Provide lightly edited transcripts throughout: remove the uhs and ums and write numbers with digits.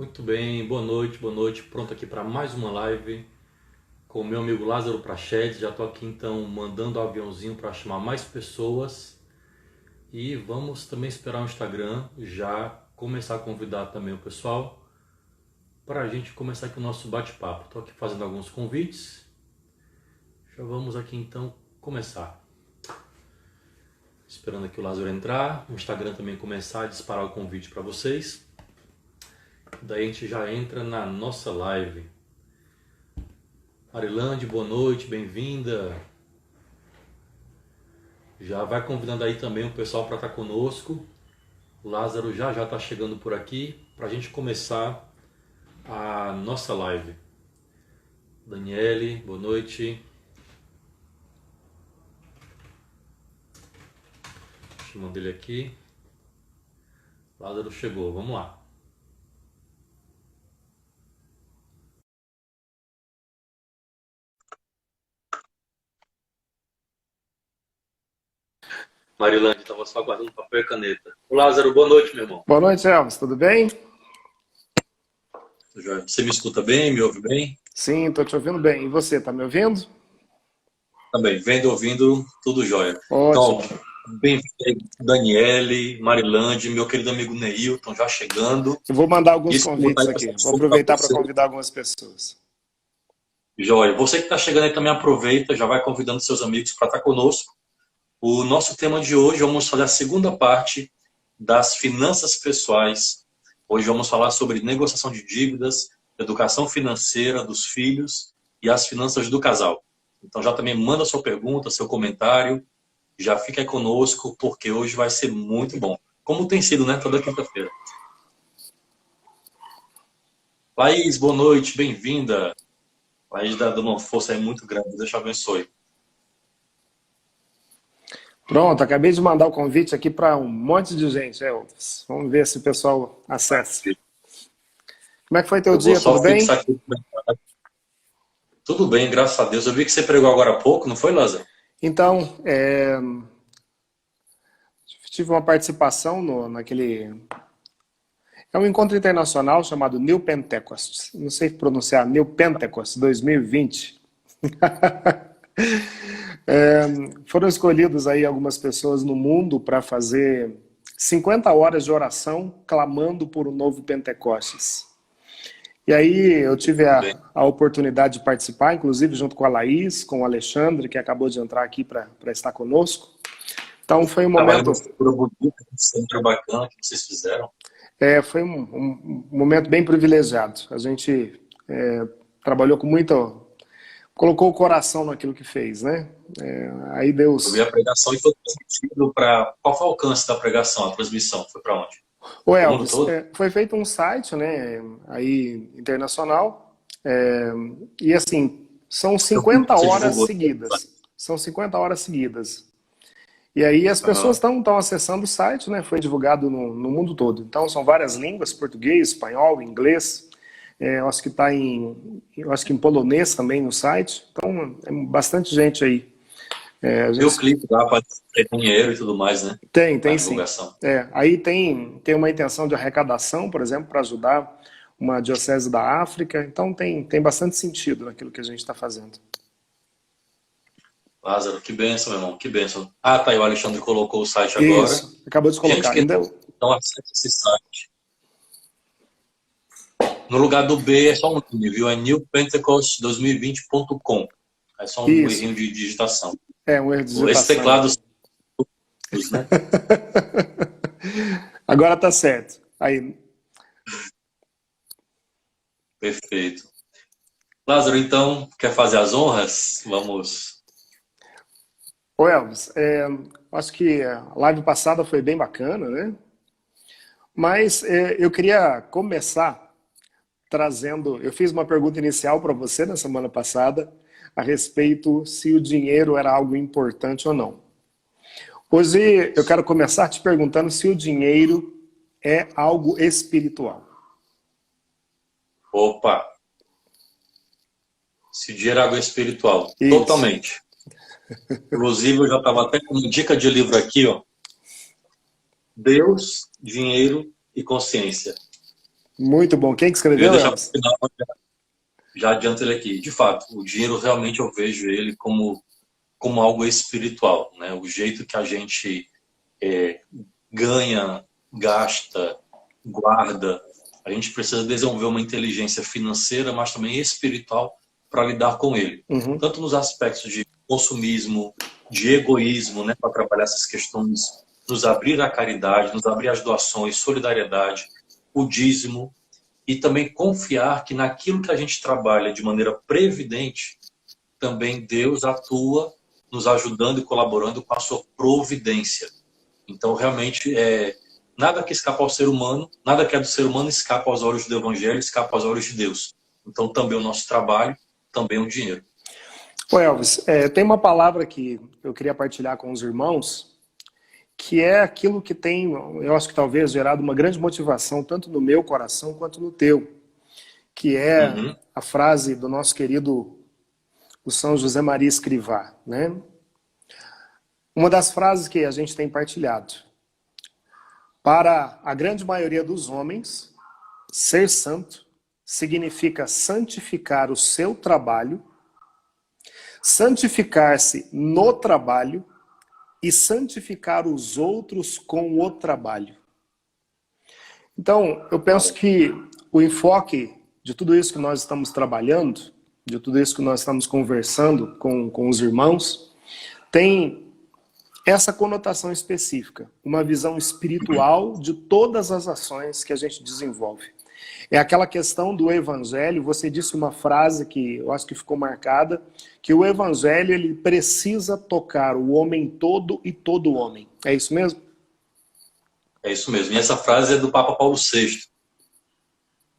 Muito bem, boa noite, boa noite. Pronto aqui para mais uma live com o meu amigo Lázaro Prachedes. Já estou aqui então mandando o aviãozinho para chamar mais pessoas e vamos também esperar o Instagram já começar a convidar também o pessoal para a gente começar aqui o nosso bate-papo. Estou aqui fazendo alguns convites. Já vamos aqui então começar. Esperando aqui o Lázaro entrar, o Instagram também começar a disparar o convite para vocês. Daí a gente já entra na nossa live. Marilande, boa noite, bem-vinda. Já vai convidando aí também o pessoal para estar conosco. O Lázaro já está chegando por aqui para a gente começar a nossa live. Daniele, boa noite. Chamando ele aqui. Lázaro chegou, vamos lá. Marilande, estava só aguardando papel e caneta. O Lázaro, boa noite, meu irmão. Boa noite, Elvis. Tudo bem? Você me escuta bem, me ouve bem? Sim, estou te ouvindo bem. E você, tá me ouvindo? Também, vendo, ouvindo, tudo jóia. Então, Ótimo. bem-vindo, Daniele, Marilande, meu querido amigo Neilton, já chegando. Eu vou mandar alguns Isso, vou botar convites aí aqui. para Vou aproveitar para convidar algumas pessoas. Jóia. Você que está chegando aí também aproveita, já vai convidando seus amigos para estar conosco. O nosso tema de hoje, vamos fazer a segunda parte das finanças pessoais. Hoje vamos falar sobre negociação de dívidas, educação financeira dos filhos e as finanças do casal. Então já também manda sua pergunta, seu comentário, já fica aí conosco, porque hoje vai ser muito bom. Como tem sido, né? Toda quinta-feira. Laís, boa noite, bem-vinda. Laís dando uma força aí muito grande, Deus te abençoe. Pronto, acabei de mandar o convite aqui para um monte de gente, Elvis. Vamos ver se o pessoal acessa. Como é que foi teu Eu vou dia? Tudo só bem? fixar aqui. Tudo bem, graças a Deus. Eu vi que você pregou agora há pouco, não foi, Lázaro? Então, tive uma participação naquele... É um encontro internacional chamado New Pentecost. Não sei pronunciar, New Pentecost 2020. Foram escolhidos aí algumas pessoas no mundo para fazer 50 horas de oração clamando por um novo Pentecostes. E aí eu tive Muito bem. a oportunidade de participar, inclusive junto com a Laís, com o Alexandre, que acabou de entrar aqui para estar conosco. Então foi um Trabalho uma momento, estrutura bonita, um centro bacana que vocês fizeram. foi um momento bem privilegiado. A gente trabalhou com muito, colocou o coração naquilo que fez, né? Aí Eu vi Deus... a pregação e foi transmitido para... Qual foi o alcance da pregação, a transmissão? Foi para onde? Ô Para o mundo Elvis, todo? foi feito um site, né, aí internacional, e assim, são Eu vi que 50 você horas divulgou. seguidas. São 50 horas seguidas. E aí as pessoas Aham. estão acessando o site, né? Foi divulgado no mundo todo. Então são várias línguas, português, espanhol, inglês. Eu acho que eu acho que em polonês também no site. Então é bastante gente aí. A Vi o gente clipe lá para ter dinheiro e tudo mais, né? A tem sim. divulgação. Aí tem uma intenção de arrecadação, por exemplo, para ajudar uma diocese da África. Então tem bastante sentido naquilo que a gente está fazendo. Lázaro, que bênção, meu irmão, que bênção. Ah, tá aí, o Alexandre colocou o site agora. Isso, acabou de Gente colocar. que Ainda então acesse esse site. No lugar do B é só um nome, viu? É newpentecost2020.com. É só um isso, errinho de digitação. é um erro de Esse digitação teclado, aqui. né? Agora tá certo. Aí, Perfeito. Lázaro, então, quer fazer as honras? Vamos. ô Elvis, acho que a live passada foi bem bacana, né? Mas eu queria começar trazendo. Eu fiz uma pergunta inicial para você na semana passada a respeito se o dinheiro era algo importante ou não. Hoje eu quero começar te perguntando se o dinheiro é algo espiritual. Opa! Se dinheiro é água espiritual. Isso. Totalmente. Inclusive, eu já estava até com uma dica de livro aqui, ó. Deus, dinheiro e consciência. Muito bom. Quem que Eu ia escreveu, deixar para o Elvis? final, já adianto ele aqui. De fato, o dinheiro realmente eu vejo ele como algo espiritual, né? O jeito que a gente é, ganha, gasta, guarda. A gente precisa desenvolver uma inteligência financeira, mas também espiritual para lidar com ele. Uhum. Tanto nos aspectos de consumismo, de egoísmo, né, para trabalhar essas questões, nos abrir à caridade, nos abrir às doações, solidariedade, o dízimo, e também confiar que naquilo que a gente trabalha de maneira previdente, também Deus atua nos ajudando e colaborando com a sua providência. Então, realmente, nada que escapa ao ser humano, nada que é do ser humano escapa aos olhos do Evangelho, escapa aos olhos de Deus. Então, também o nosso trabalho, também o dinheiro. Ô Elvis, tem uma palavra que eu queria partilhar com os irmãos, que é aquilo que tem, eu acho que talvez gerado uma grande motivação, tanto no meu coração quanto no teu, que é Uhum. a frase do nosso querido o São José Maria Escrivá, né? Uma das frases que a gente tem partilhado. Para a grande maioria dos homens, ser santo significa santificar o seu trabalho, santificar-se no trabalho e santificar os outros com o trabalho. Então, eu penso que o enfoque de tudo isso que nós estamos trabalhando, de tudo isso que nós estamos conversando com os irmãos, tem essa conotação específica, uma visão espiritual de todas as ações que a gente desenvolve. É aquela questão do evangelho, você disse uma frase que eu acho que ficou marcada, que o evangelho ele precisa tocar o homem todo e todo homem. É isso mesmo? É isso mesmo. E essa frase é do Papa Paulo VI.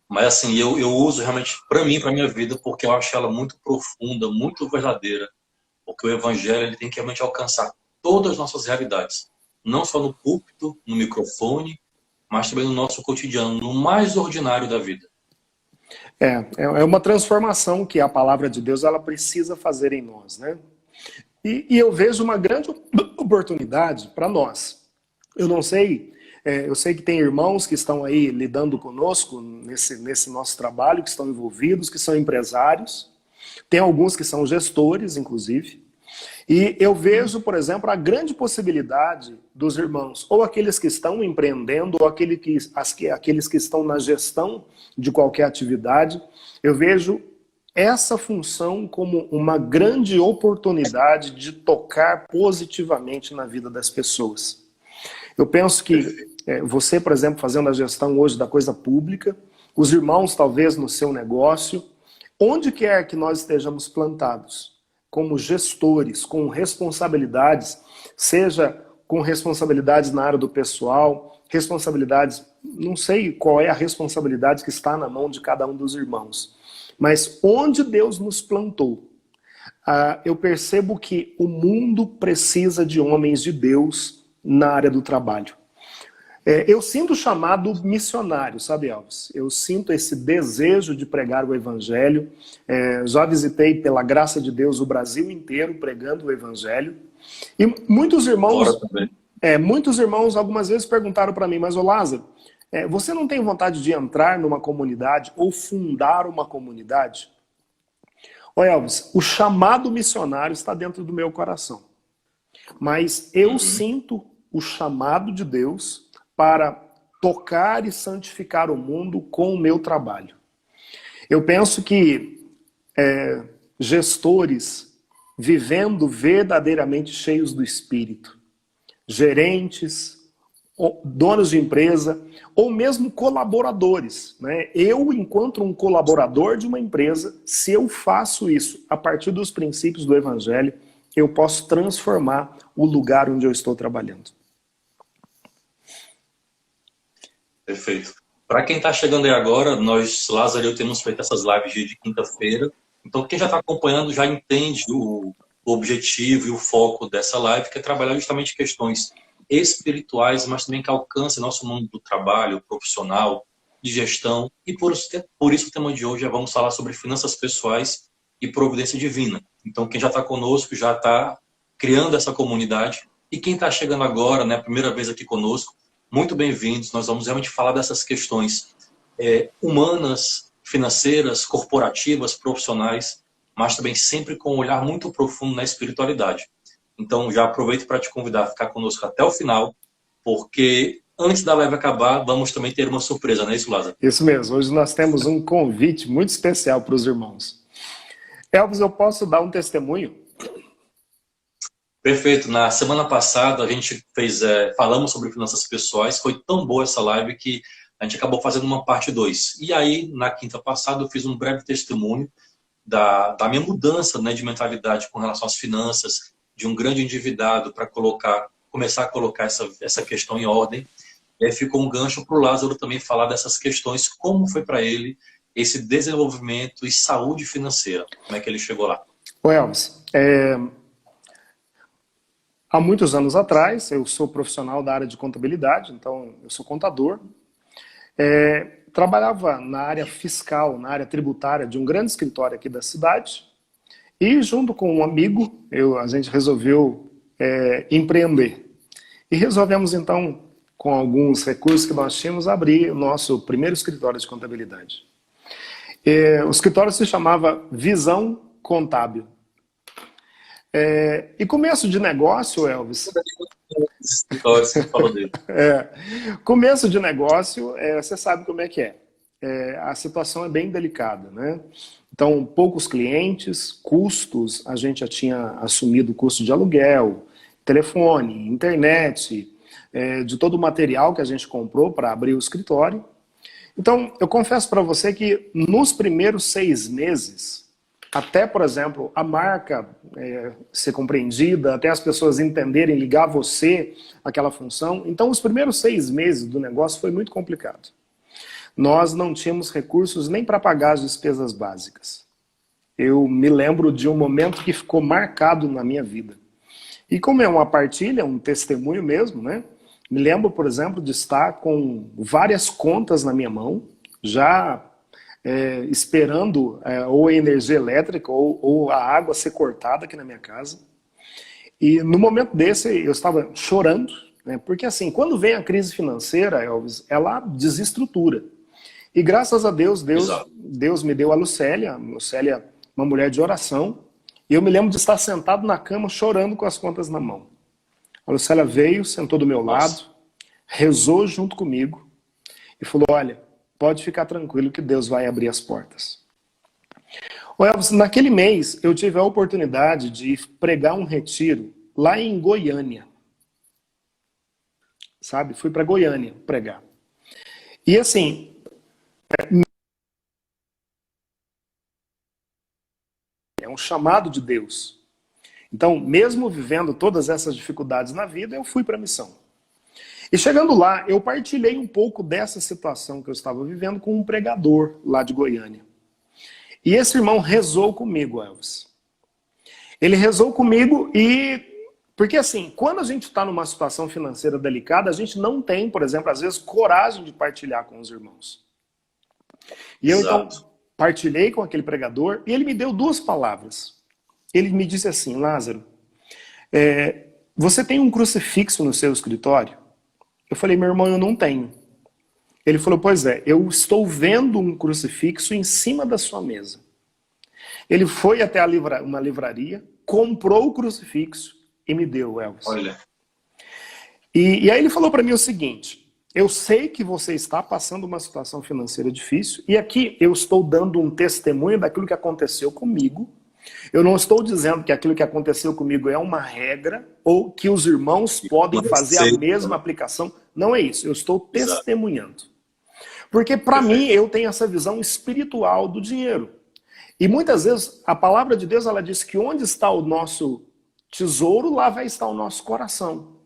Mas assim, eu uso realmente para mim, para minha vida, porque eu acho ela muito profunda, muito verdadeira. Porque o evangelho ele tem que realmente alcançar todas as nossas realidades. Não só no púlpito, no microfone, mas também no nosso cotidiano, no mais ordinário da vida. É uma transformação que a palavra de Deus ela precisa fazer em nós, né? E eu vejo uma grande oportunidade para nós. Eu não sei, eu sei que tem irmãos que estão aí lidando conosco nesse nosso trabalho, que estão envolvidos, que são empresários. Tem alguns que são gestores, inclusive. E eu vejo, por exemplo, a grande possibilidade dos irmãos, ou aqueles que estão empreendendo, ou aqueles que estão na gestão de qualquer atividade, eu vejo essa função como uma grande oportunidade de tocar positivamente na vida das pessoas. Eu penso que você, por exemplo, fazendo a gestão hoje da coisa pública, os irmãos talvez no seu negócio, onde quer que nós estejamos plantados, como gestores, com responsabilidades, seja com responsabilidades na área do pessoal, responsabilidades, não sei qual é a responsabilidade que está na mão de cada um dos irmãos, mas onde Deus nos plantou, eu percebo que o mundo precisa de homens de Deus na área do trabalho. Eu sinto o chamado missionário, sabe, Elvis? Eu sinto esse desejo de pregar o evangelho. Já visitei, pela graça de Deus, o Brasil inteiro pregando o evangelho. E muitos irmãos algumas vezes perguntaram para mim, mas ô Lázaro, você não tem vontade de entrar numa comunidade ou fundar uma comunidade? Ô Elvis, o chamado missionário está dentro do meu coração. Mas eu sinto o chamado de Deus para tocar e santificar o mundo com o meu trabalho. Eu penso que gestores vivendo verdadeiramente cheios do Espírito, gerentes, donos de empresa, ou mesmo colaboradores, né? Eu, enquanto um colaborador de uma empresa, se eu faço isso a partir dos princípios do Evangelho, eu posso transformar o lugar onde eu estou trabalhando. Perfeito. Para quem está chegando aí agora, nós, Lázaro e eu, temos feito essas lives de quinta-feira. Então, quem já está acompanhando já entende o objetivo e o foco dessa live, que é trabalhar justamente questões espirituais, mas também que alcancem nosso mundo do trabalho, profissional, de gestão. E por isso o tema de hoje é vamos falar sobre finanças pessoais e providência divina. Então, quem já está conosco já está criando essa comunidade. E quem está chegando agora, né, primeira vez aqui conosco, muito bem-vindos. Nós vamos realmente falar dessas questões humanas, financeiras, corporativas, profissionais, mas também sempre com um olhar muito profundo na espiritualidade. Então, já aproveito para te convidar a ficar conosco até o final, porque antes da live acabar, vamos também ter uma surpresa, não é isso, Lázaro? Isso mesmo. Hoje nós temos um convite muito especial para os irmãos. Elvis, eu posso dar um testemunho? Perfeito. Na semana passada, a gente falamos sobre finanças pessoais. Foi tão boa essa live que a gente acabou fazendo uma parte 2. E aí, na quinta passada, eu fiz um breve testemunho da minha mudança, né, de mentalidade com relação às finanças, de um grande endividado para começar a colocar essa questão em ordem. E aí ficou um gancho para o Lázaro também falar dessas questões, como foi para ele esse desenvolvimento e saúde financeira. Como é que ele chegou lá? Ô Elvis, há muitos anos atrás, eu sou profissional da área de contabilidade, então eu sou contador. Trabalhava na área fiscal, na área tributária de um grande escritório aqui da cidade. E junto com um amigo, a gente resolveu empreender. E resolvemos então, com alguns recursos que nós tínhamos, abrir o nosso primeiro escritório de contabilidade. O escritório se chamava Visão Contábil. E começo de negócio, Elvis... Escritórios que falou dele. Começo de negócio, você sabe como é que é. A situação é bem delicada, né? Então, poucos clientes, custos, a gente já tinha assumido o custo de aluguel, telefone, internet, de todo o material que a gente comprou para abrir o escritório. Então, eu confesso para você que nos primeiros 6 meses, até, por exemplo, a marca ser compreendida, até as pessoas entenderem, ligar você àquela função. Então, os primeiros 6 meses do negócio foi muito complicado. Nós não tínhamos recursos nem para pagar as despesas básicas. Eu me lembro de um momento que ficou marcado na minha vida. E como é uma partilha, um testemunho mesmo, né? Me lembro, por exemplo, de estar com várias contas na minha mão, já esperando ou a energia elétrica ou a água ser cortada aqui na minha casa. E no momento desse eu estava chorando, né? Porque assim, quando vem a crise financeira, Elvis, ela desestrutura. E graças a Deus, Deus me deu a Lucélia, uma mulher de oração, e eu me lembro de estar sentado na cama chorando com as contas na mão. A Lucélia veio, sentou do meu lado, rezou junto comigo e falou: olha, pode ficar tranquilo que Deus vai abrir as portas. Ô Elvis, naquele mês eu tive a oportunidade de pregar um retiro lá em Goiânia. Sabe? Fui para Goiânia pregar. E assim, é um chamado de Deus. Então, mesmo vivendo todas essas dificuldades na vida, eu fui para a missão. E chegando lá, eu partilhei um pouco dessa situação que eu estava vivendo com um pregador lá de Goiânia. E esse irmão rezou comigo, Elvis. Ele rezou comigo porque assim, quando a gente está numa situação financeira delicada, a gente não tem, por exemplo, às vezes, coragem de partilhar com os irmãos. E eu, então, partilhei com aquele pregador e ele me deu 2 palavras. Ele me disse assim: Lázaro, você tem um crucifixo no seu escritório? Eu falei: meu irmão, eu não tenho. Ele falou: pois é, eu estou vendo um crucifixo em cima da sua mesa. Ele foi até uma livraria, comprou o crucifixo e me deu, Elvis. Olha. E aí ele falou para mim o seguinte: eu sei que você está passando uma situação financeira difícil, e aqui eu estou dando um testemunho daquilo que aconteceu comigo. Eu não estou dizendo que aquilo que aconteceu comigo é uma regra, ou que os irmãos podem fazer a mesma aplicação. Não é isso, eu estou testemunhando. Porque para mim eu tenho essa visão espiritual do dinheiro. E muitas vezes a palavra de Deus, ela diz que onde está o nosso tesouro, lá vai estar o nosso coração.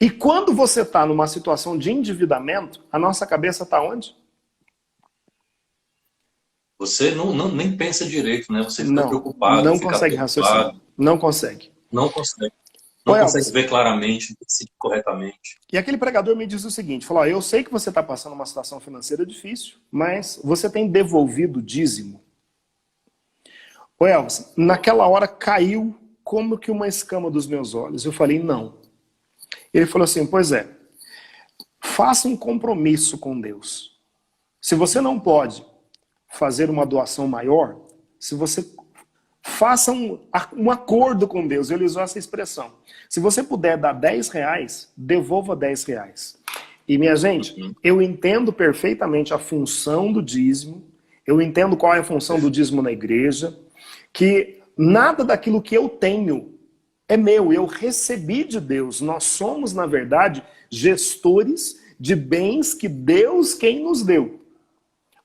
E quando você está numa situação de endividamento, a nossa cabeça está onde? Você nem pensa direito, né? Você fica preocupado. Não consegue raciocinar. Não consegue. Não consegue. Não consegue ver claramente, decidir corretamente. E aquele pregador me disse o seguinte, falou: eu sei que você está passando uma situação financeira difícil, mas você tem devolvido dízimo. Ô Elvis, naquela hora caiu como que uma escama dos meus olhos. Eu falei: não. Ele falou assim: pois é, faça um compromisso com Deus. Se você não pode fazer uma doação maior, se você faça um acordo com Deus, ele usou essa expressão. Se você puder dar R$10, devolva R$10. E minha gente, eu entendo perfeitamente a função do dízimo, eu entendo qual é a função do dízimo na igreja, que nada daquilo que eu tenho é meu, eu recebi de Deus. Nós somos, na verdade, gestores de bens que Deus quem nos deu.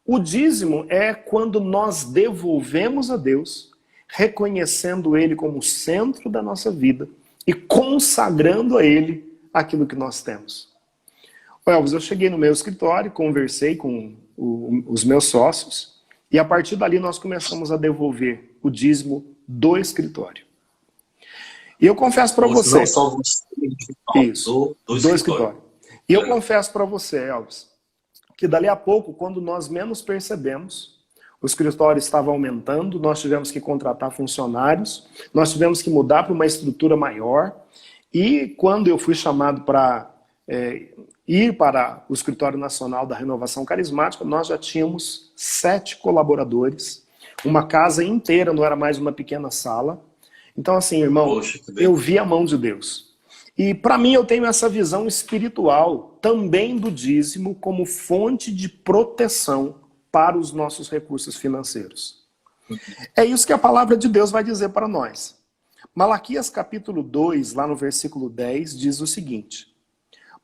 O dízimo é quando nós devolvemos a Deus, reconhecendo Ele como o centro da nossa vida e consagrando a Ele aquilo que nós temos. Elvis, eu cheguei no meu escritório, conversei com os meus sócios e a partir dali nós começamos a devolver o dízimo do escritório. E eu confesso para você... Não só você, isso, do escritório. E eu confesso para você, Elvis, que dali a pouco, quando nós menos percebemos, o escritório estava aumentando, nós tivemos que contratar funcionários, nós tivemos que mudar para uma estrutura maior, e quando eu fui chamado para ir para o Escritório Nacional da Renovação Carismática, nós já tínhamos 7 colaboradores, uma casa inteira, não era mais uma pequena sala. Então assim, irmão, poxa, eu vi a mão de Deus. E para mim eu tenho essa visão espiritual também do dízimo como fonte de proteção para os nossos recursos financeiros. É isso que a palavra de Deus vai dizer para nós. Malaquias capítulo 2, lá no versículo 10, diz o seguinte: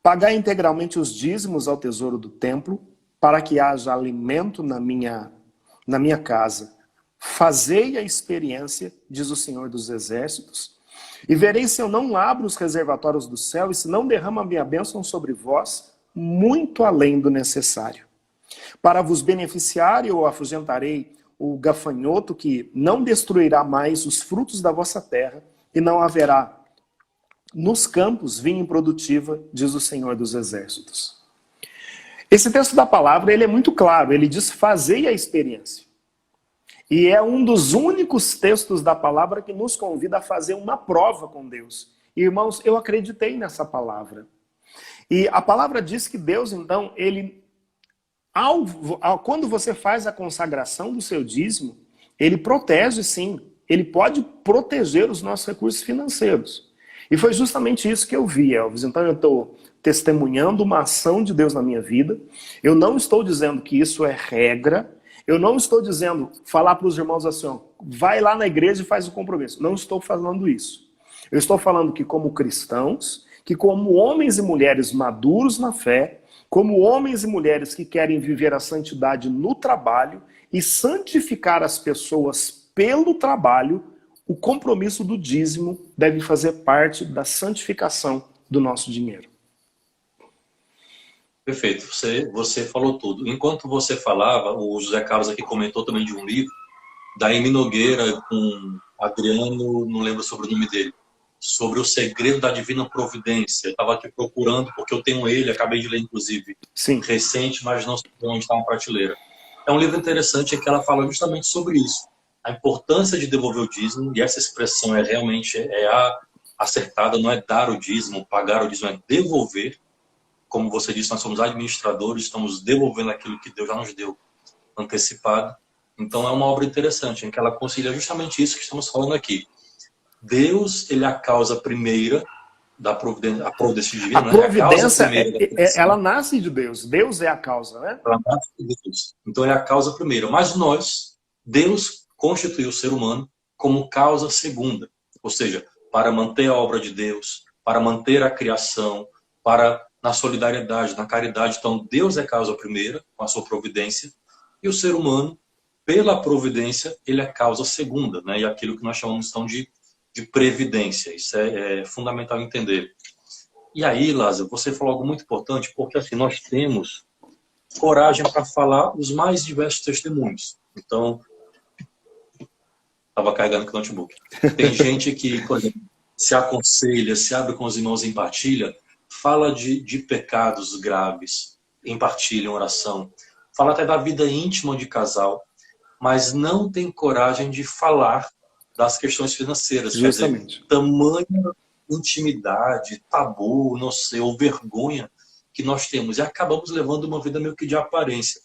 pagai integralmente os dízimos ao tesouro do templo, para que haja alimento na minha casa. Fazei a experiência, diz o Senhor dos Exércitos, e vereis se eu não abro os reservatórios do céu e se não derramo a minha bênção sobre vós, muito além do necessário. Para vos beneficiar, eu afugentarei o gafanhoto que não destruirá mais os frutos da vossa terra, e não haverá nos campos vinha improdutiva, diz o Senhor dos Exércitos. Esse texto da palavra ele é muito claro, ele diz fazei a experiência. E é um dos únicos textos da palavra que nos convida a fazer uma prova com Deus. E, irmãos, eu acreditei nessa palavra. E a palavra diz que Deus, então, ele, quando você faz a consagração do seu dízimo, ele protege sim, ele pode proteger os nossos recursos financeiros. E foi justamente isso que eu vi, Elvis. Então eu estou testemunhando uma ação de Deus na minha vida. Eu não estou dizendo que isso é regra. Eu não estou dizendo, falar para os irmãos assim, ó, vai lá na igreja e faz o compromisso. Não estou falando isso. Eu estou falando que como cristãos, que como homens e mulheres maduros na fé, como homens e mulheres que querem viver a santidade no trabalho e santificar as pessoas pelo trabalho, o compromisso do dízimo deve fazer parte da santificação do nosso dinheiro. Perfeito, você falou tudo. Enquanto você falava, o José Carlos aqui comentou também de um livro, da Amy Nogueira com Adriano, não lembro sobre o nome dele, sobre o segredo da divina providência. Eu estava aqui procurando, porque eu tenho ele, acabei de ler inclusive, sim, recente, mas não sei onde está uma prateleira. É um livro interessante em que ela fala justamente sobre isso. A importância de devolver o dízimo, e essa expressão é realmente acertada, não é dar o dízimo, pagar o dízimo, é devolver. Como você disse, nós somos administradores, estamos devolvendo aquilo que Deus já nos deu antecipado. Então é uma obra interessante, em que ela concilia justamente isso que estamos falando aqui. Deus, ele é a causa primeira da providência, a providência divina. A providência, ela nasce de Deus. Deus é a causa, né? Ela nasce de Deus. Então é a causa primeira. Mas nós, Deus constituiu o ser humano como causa segunda. Ou seja, para manter a obra de Deus, para manter a criação, para na solidariedade, na caridade. Então Deus é a causa primeira, com a sua providência, e o ser humano, pela providência, ele é a causa segunda, né? E aquilo que nós chamamos então de previdência. Isso é fundamental entender. E aí, Lázaro, você falou algo muito importante, porque assim, nós temos coragem para falar os mais diversos testemunhos. Então, estava carregando com o notebook. Tem gente que, por exemplo, se aconselha, se abre com os irmãos em partilha, fala de pecados graves, em partilha, em oração, fala até da vida íntima de casal, mas não tem coragem de falar das questões financeiras. Justamente. Quer dizer, tamanha intimidade, tabu, não sei, ou vergonha que nós temos. E acabamos levando uma vida meio que de aparência.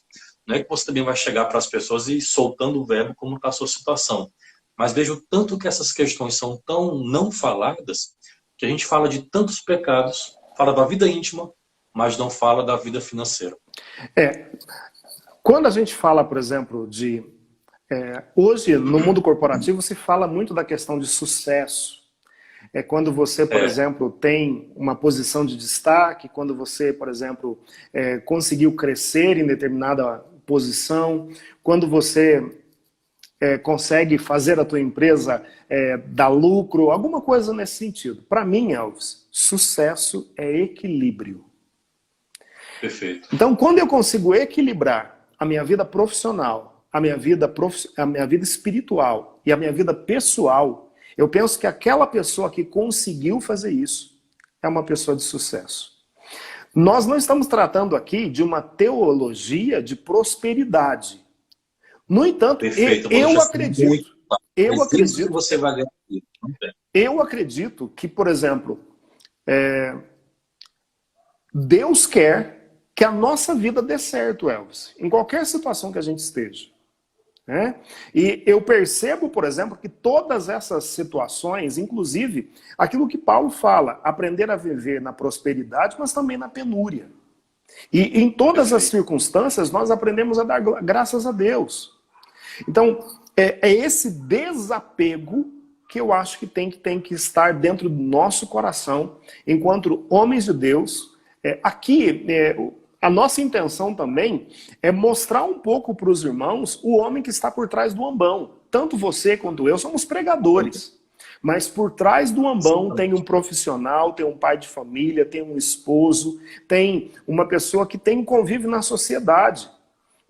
Não é que você também vai chegar para as pessoas e soltando o verbo como está a sua situação. Mas vejo tanto que essas questões são tão não faladas, que a gente fala de tantos pecados, fala da vida íntima, mas não fala da vida financeira. Quando a gente fala, por exemplo, hoje, no mundo corporativo, se fala muito da questão de sucesso. É quando você, por exemplo, tem uma posição de destaque, quando você, por exemplo, conseguiu crescer em determinada posição, quando você consegue fazer a tua empresa dar lucro, alguma coisa nesse sentido. Para mim, Elvis, sucesso é equilíbrio. Perfeito. Então, quando eu consigo equilibrar a minha vida profissional, a minha vida espiritual e a minha vida pessoal, eu penso que aquela pessoa que conseguiu fazer isso é uma pessoa de sucesso. Nós não estamos tratando aqui de uma teologia de prosperidade. No entanto, eu acredito que você vai ganhar. Eu acredito que, por exemplo, Deus quer que a nossa vida dê certo, Elvis, em qualquer situação que a gente esteja. E eu percebo, por exemplo, que todas essas situações, inclusive aquilo que Paulo fala, aprender a viver na prosperidade, mas também na penúria. E em todas as circunstâncias, nós aprendemos a dar graças a Deus. Então, é esse desapego que eu acho que tem que estar dentro do nosso coração, enquanto homens de Deus. A nossa intenção também é mostrar um pouco para os irmãos o homem que está por trás do ambão. Tanto você quanto eu somos pregadores. Mas por trás do ambão tem um profissional, tem um pai de família, tem um esposo, tem uma pessoa que tem convívio na sociedade.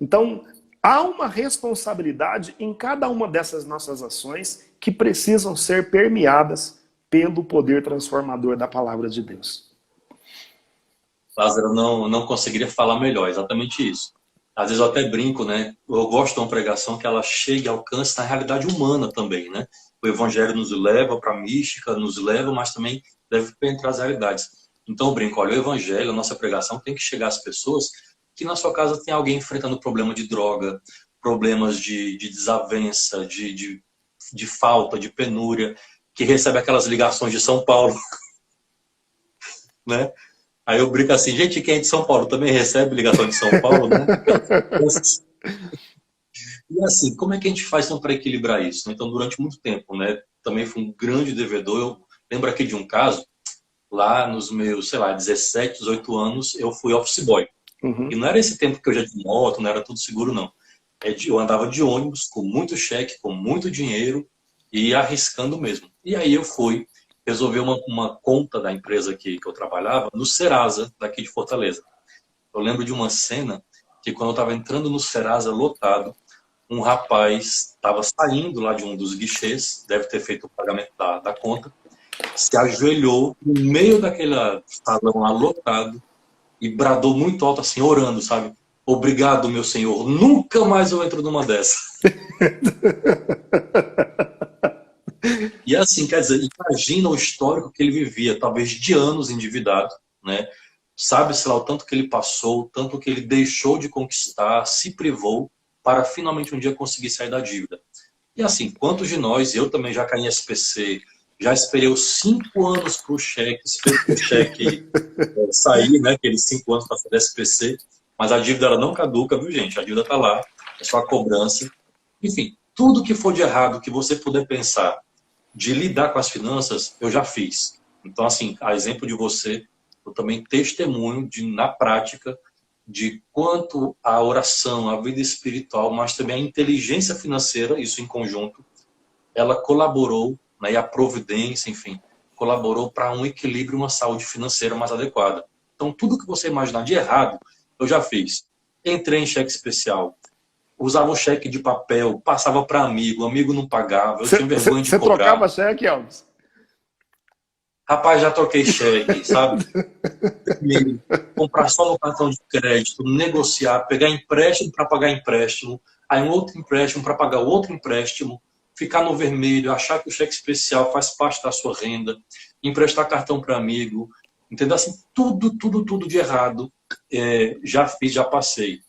Então, há uma responsabilidade em cada uma dessas nossas ações que precisam ser permeadas pelo poder transformador da palavra de Deus. Lázaro, não conseguiria falar melhor, exatamente isso. Às vezes eu até brinco, né? Eu gosto de uma pregação que ela chegue e alcance na realidade humana também, né? O evangelho nos leva para a mística, nos leva, mas também deve penetrar as realidades. Então eu brinco, olha, o evangelho, a nossa pregação tem que chegar às pessoas que na sua casa tem alguém enfrentando problema de droga, problemas de desavença, de falta, de penúria, que recebe aquelas ligações de São Paulo, né? Aí eu brinco assim, gente, quem é de São Paulo também recebe ligação de São Paulo, né? E assim, como é que a gente faz então, para equilibrar isso? Então, durante muito tempo, né? Também fui um grande devedor. Eu lembro aqui de um caso, lá nos meus, 17, 18 anos, eu fui office boy. Uhum. E não era esse tempo que eu já tinha moto, não era tudo seguro, não. Eu andava de ônibus, com muito cheque, com muito dinheiro e arriscando mesmo. E aí eu fui resolver uma conta da empresa que eu trabalhava no Serasa, daqui de Fortaleza. Eu lembro de uma cena que quando eu estava entrando no Serasa lotado, um rapaz estava saindo lá de um dos guichês, deve ter feito o pagamento da conta, se ajoelhou no meio daquele salão lá lotado e bradou muito alto assim, orando, sabe? Obrigado, meu senhor, nunca mais eu entro numa dessa. E assim, quer dizer, imagina o histórico que ele vivia, talvez de anos endividado, né? Sabe-se lá o tanto que ele passou, o tanto que ele deixou de conquistar, se privou, para finalmente um dia conseguir sair da dívida. E assim, quantos de nós, eu também já caí em SPC, já esperei os 5 anos para o cheque sair, né? Aqueles 5 anos para fazer SPC, mas a dívida ela não caduca, viu gente? A dívida está lá, é só a cobrança. Enfim, tudo que for de errado que você puder pensar de lidar com as finanças, eu já fiz. Então, assim, a exemplo de você, eu também testemunho na prática de quanto a oração, a vida espiritual, mas também a inteligência financeira, isso em conjunto, ela colaborou, né, e a providência, enfim, colaborou para um equilíbrio, uma saúde financeira mais adequada. Então, tudo que você imaginar de errado, eu já fiz. Entrei em cheque especial, usava o cheque de papel, passava para amigo, o amigo não pagava, eu tinha vergonha de cobrar. Você trocava cheque, Elvis? Rapaz, já troquei cheque, sabe? Comprar só no cartão de crédito, negociar, pegar empréstimo para pagar empréstimo, aí um outro empréstimo para pagar outro empréstimo, ficar no vermelho, achar que o cheque especial faz parte da sua renda, emprestar cartão para amigo, entendeu? Assim, tudo de errado já fiz, já passei.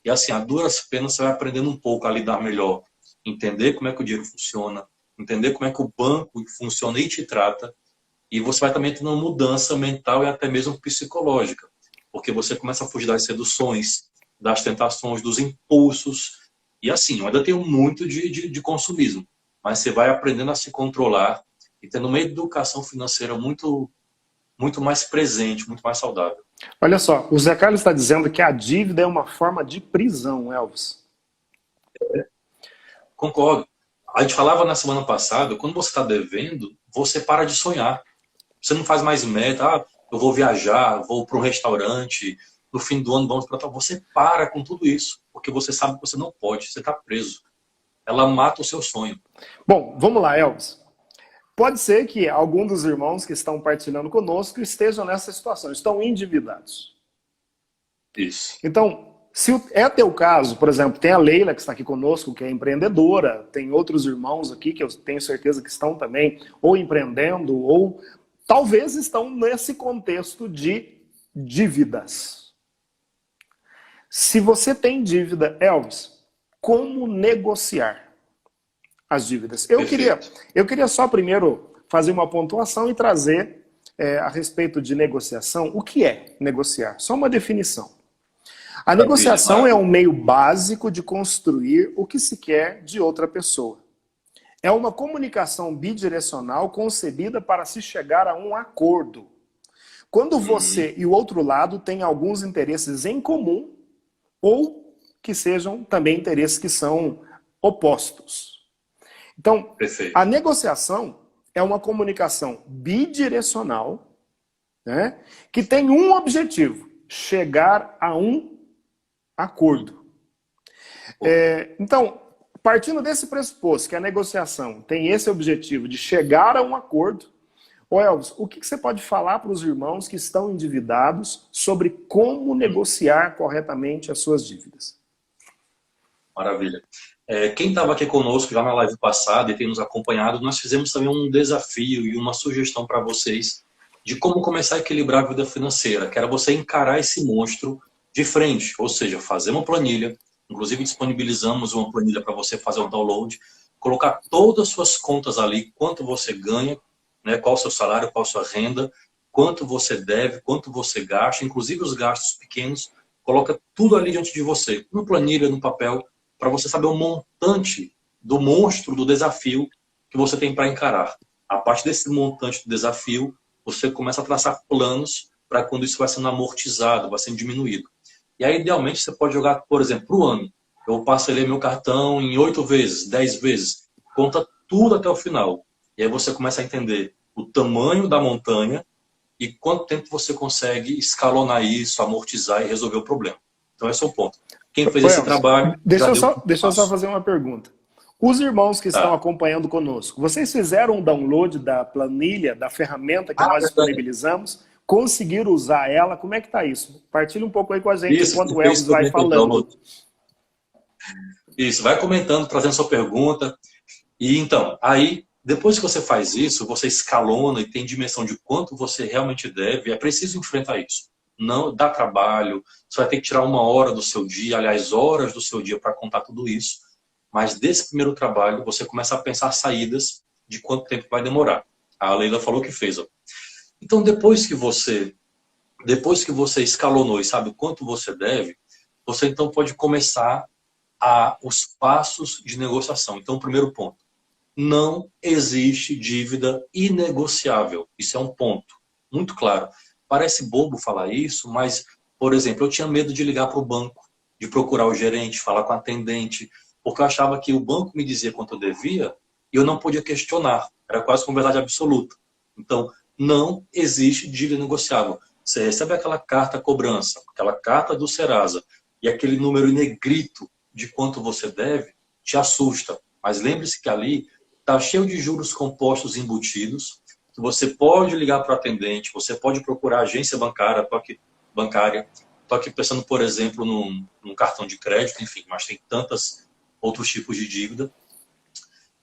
E assim, a duras penas você vai aprendendo um pouco a lidar melhor, entender como é que o dinheiro funciona, entender como é que o banco funciona e te trata, e você vai também tendo uma mudança mental e até mesmo psicológica, porque você começa a fugir das seduções, das tentações, dos impulsos, e assim, eu ainda tenho muito de consumismo, mas você vai aprendendo a se controlar e tendo uma educação financeira muito mais presente, muito mais saudável. Olha só, o Zé Carlos está dizendo que a dívida é uma forma de prisão, Elvis. Concordo. A gente falava na semana passada, quando você está devendo, você para de sonhar. Você não faz mais meta, eu vou viajar, vou para um restaurante, no fim do ano vamos para tal. Você para com tudo isso, porque você sabe que você não pode, você está preso. Ela mata o seu sonho. Bom, vamos lá, Elvis. Pode ser que algum dos irmãos que estão partilhando conosco estejam nessa situação, estão endividados. Isso. Então, se é teu caso, por exemplo, tem a Leila que está aqui conosco, que é empreendedora, tem outros irmãos aqui que eu tenho certeza que estão também ou empreendendo ou talvez estão nesse contexto de dívidas. Se você tem dívida, Elvis, como negociar as dívidas? Eu queria só primeiro fazer uma pontuação e trazer a respeito de negociação. O que é negociar? Só uma definição. A negociação é um meio básico de construir o que se quer de outra pessoa. É uma comunicação bidirecional concebida para se chegar a um acordo. Quando você e o outro lado têm alguns interesses em comum ou que sejam também interesses que são opostos. Então, Perfeito. A negociação é uma comunicação bidirecional, né, que tem um objetivo: chegar a um acordo. Então, partindo desse pressuposto que a negociação tem esse objetivo de chegar a um acordo, Elvis, o que você pode falar para os irmãos que estão endividados sobre como negociar corretamente as suas dívidas? Maravilha. Quem estava aqui conosco já na live passada e tem nos acompanhado, nós fizemos também um desafio e uma sugestão para vocês de como começar a equilibrar a vida financeira, que era você encarar esse monstro de frente, ou seja, fazer uma planilha, inclusive disponibilizamos uma planilha para você fazer um download, colocar todas as suas contas ali, quanto você ganha, né, qual o seu salário, qual a sua renda, quanto você deve, quanto você gasta, inclusive os gastos pequenos, coloca tudo ali diante de você, no planilha, no papel, para você saber o montante do monstro, do desafio que você tem para encarar. A partir desse montante do desafio, você começa a traçar planos para quando isso vai sendo amortizado, vai sendo diminuído. E aí, idealmente, você pode jogar, por exemplo, para o ano. Eu parcelei meu cartão em 8 vezes, 10 vezes. Conta tudo até o final. E aí você começa a entender o tamanho da montanha e quanto tempo você consegue escalonar isso, amortizar e resolver o problema. Então, esse é o ponto. Quem fez esse trabalho... Deixa eu só fazer uma pergunta. Os irmãos que estão acompanhando conosco, vocês fizeram um download da planilha, da ferramenta que nós disponibilizamos? Conseguiram usar ela? Como é que está isso? Partilha um pouco aí com a gente enquanto o Elvis vai falando. Isso, vai comentando, trazendo sua pergunta. E então, aí, depois que você faz isso, você escalona e tem dimensão de quanto você realmente deve, é preciso enfrentar isso. Não dá trabalho, você vai ter que tirar 1 hora do seu dia, aliás, horas do seu dia para contar tudo isso. Mas desse primeiro trabalho, você começa a pensar saídas de quanto tempo vai demorar. A Leila falou que fez. Então, depois que você escalonou e sabe o quanto você deve, você então pode começar os passos de negociação. Então, o primeiro ponto. Não existe dívida inegociável. Isso é um ponto muito claro. Parece bobo falar isso, mas, por exemplo, eu tinha medo de ligar para o banco, de procurar o gerente, falar com a atendente, porque eu achava que o banco me dizia quanto eu devia e eu não podia questionar. Era quase uma verdade absoluta. Então, não existe dívida negociável. Você recebe aquela carta cobrança, aquela carta do Serasa e aquele número em negrito de quanto você deve, te assusta. Mas lembre-se que ali está cheio de juros compostos embutidos, que você pode ligar para o atendente, você pode procurar a agência bancária. Estou aqui pensando, por exemplo, num cartão de crédito, enfim, mas tem tantos outros tipos de dívida.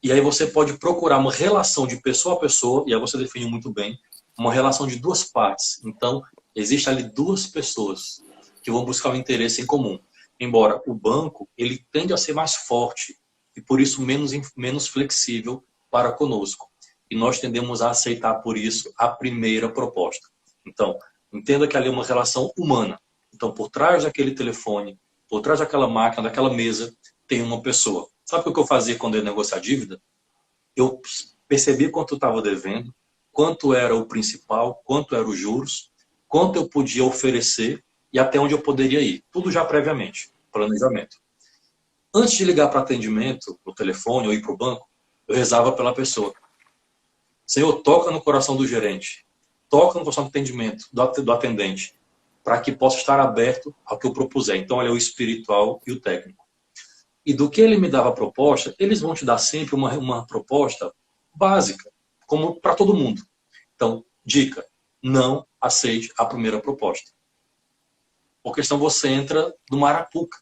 E aí você pode procurar uma relação de pessoa a pessoa, e aí você define muito bem, uma relação de 2 partes. Então, existe ali 2 pessoas que vão buscar um interesse em comum. Embora o banco, ele tende a ser mais forte e por isso menos flexível para conosco. E nós tendemos a aceitar por isso a primeira proposta. Então, entenda que ali é uma relação humana. Então, por trás daquele telefone, por trás daquela máquina, daquela mesa, tem uma pessoa. Sabe o que eu fazia quando eu ia negociar dívida? Eu percebia quanto eu estava devendo, quanto era o principal, quanto eram os juros, quanto eu podia oferecer e até onde eu poderia ir. Tudo já previamente, planejamento. Antes de ligar para atendimento, no telefone ou ir para o banco, eu rezava pela pessoa. Senhor, toca no coração do gerente, toca no coração do atendimento, do atendente, para que possa estar aberto ao que eu propuser. Então, olha, o espiritual e o técnico. E do que ele me dava a proposta, eles vão te dar sempre uma proposta básica, como para todo mundo. Então, dica, não aceite a primeira proposta. Porque senão você entra numa arapuca.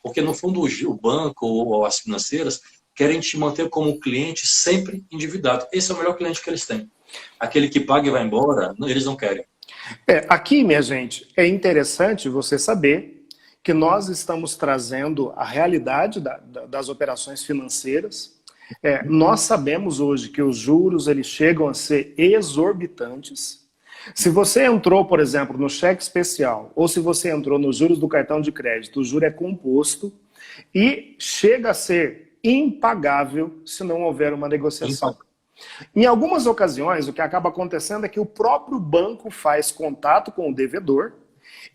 Porque, no fundo, o banco ou as financeiras querem te manter como cliente sempre endividado. Esse é o melhor cliente que eles têm. Aquele que paga e vai embora, eles não querem. Aqui, minha gente, é interessante você saber que nós estamos trazendo a realidade das operações financeiras. Nós sabemos hoje que os juros eles chegam a ser exorbitantes. Se você entrou, por exemplo, no cheque especial, ou se você entrou nos juros do cartão de crédito, o juro é composto e chega a ser impagável se não houver uma negociação. Em algumas ocasiões, o que acaba acontecendo é que o próprio banco faz contato com o devedor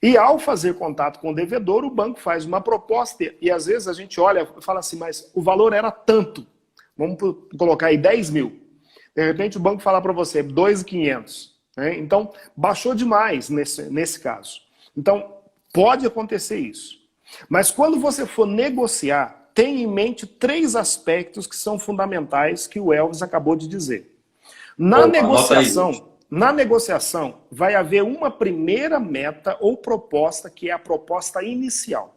e, ao fazer contato com o devedor, o banco faz uma proposta e, às vezes, a gente olha e fala assim, mas o valor era tanto. Vamos colocar aí 10 mil. De repente, o banco fala para você 2.500. Né? Então, baixou demais nesse caso. Então, pode acontecer isso. Mas quando você for negociar, tenha em mente 3 aspectos que são fundamentais que o Elvis acabou de dizer. Na negociação, vai haver uma primeira meta ou proposta, que é a proposta inicial.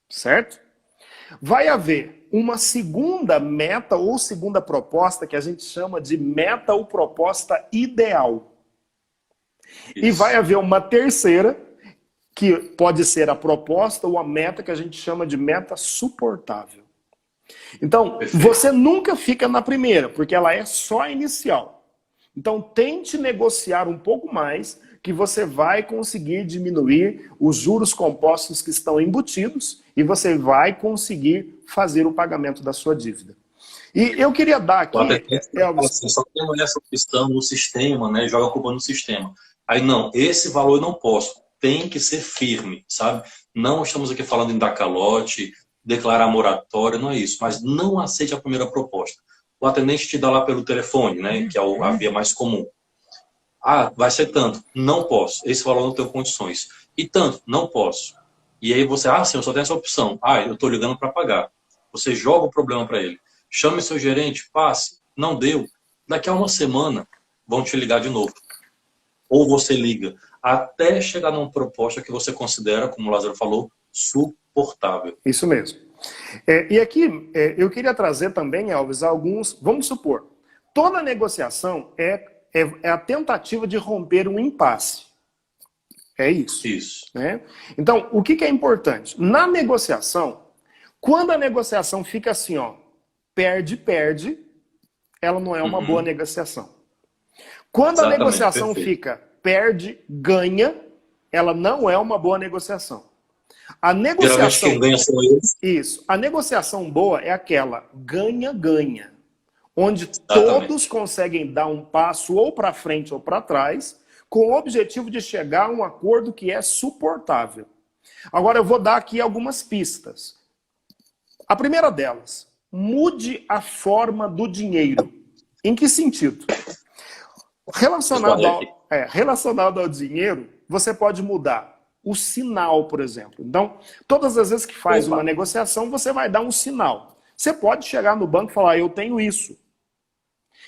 Certo? Vai haver uma segunda meta ou segunda proposta, que a gente chama de meta ou proposta ideal. Isso. E vai haver uma terceira, que pode ser a proposta ou a meta que a gente chama de meta suportável. Então, você nunca fica na primeira, porque ela é só inicial. Então, tente negociar um pouco mais, que você vai conseguir diminuir os juros compostos que estão embutidos e você vai conseguir fazer o pagamento da sua dívida. E eu queria dar aqui... Assim, só tem essa questão no sistema, né? Joga a culpa no sistema. Aí, não, esse valor eu não posso. Tem que ser firme, sabe? Não estamos aqui falando em dar calote, declarar moratória, não é isso. Mas não aceite a primeira proposta. O atendente te dá lá pelo telefone, né? Que é a via mais comum. Ah, vai ser tanto. Não posso. Esse valor não tem condições. E tanto, não posso. E aí você, sim, eu só tenho essa opção. Eu estou ligando para pagar. Você joga o problema para ele. Chame seu gerente, passe. Não deu. Daqui a uma semana vão te ligar de novo. Ou você liga. Até chegar numa proposta que você considera, como o Lázaro falou, suportável. Isso mesmo. E aqui, eu queria trazer também, Elvis, alguns... Vamos supor, toda negociação é a tentativa de romper um impasse. É isso. Isso. Né? Então, o que é importante? Na negociação, quando a negociação fica assim, ó, perde, ela não é uma boa negociação. Quando a negociação fica perde-ganha, ela não é uma boa negociação. A negociação... Quem ganha são eles. Isso. A negociação boa é aquela ganha-ganha, onde todos conseguem dar um passo ou para frente ou para trás, com o objetivo de chegar a um acordo que é suportável. Agora eu vou dar aqui algumas pistas. A primeira delas, mude a forma do dinheiro. Em que sentido? Relacionado ao dinheiro, você pode mudar o sinal, por exemplo. Então, todas as vezes que faz uma negociação, você vai dar um sinal. Você pode chegar no banco e falar, eu tenho isso.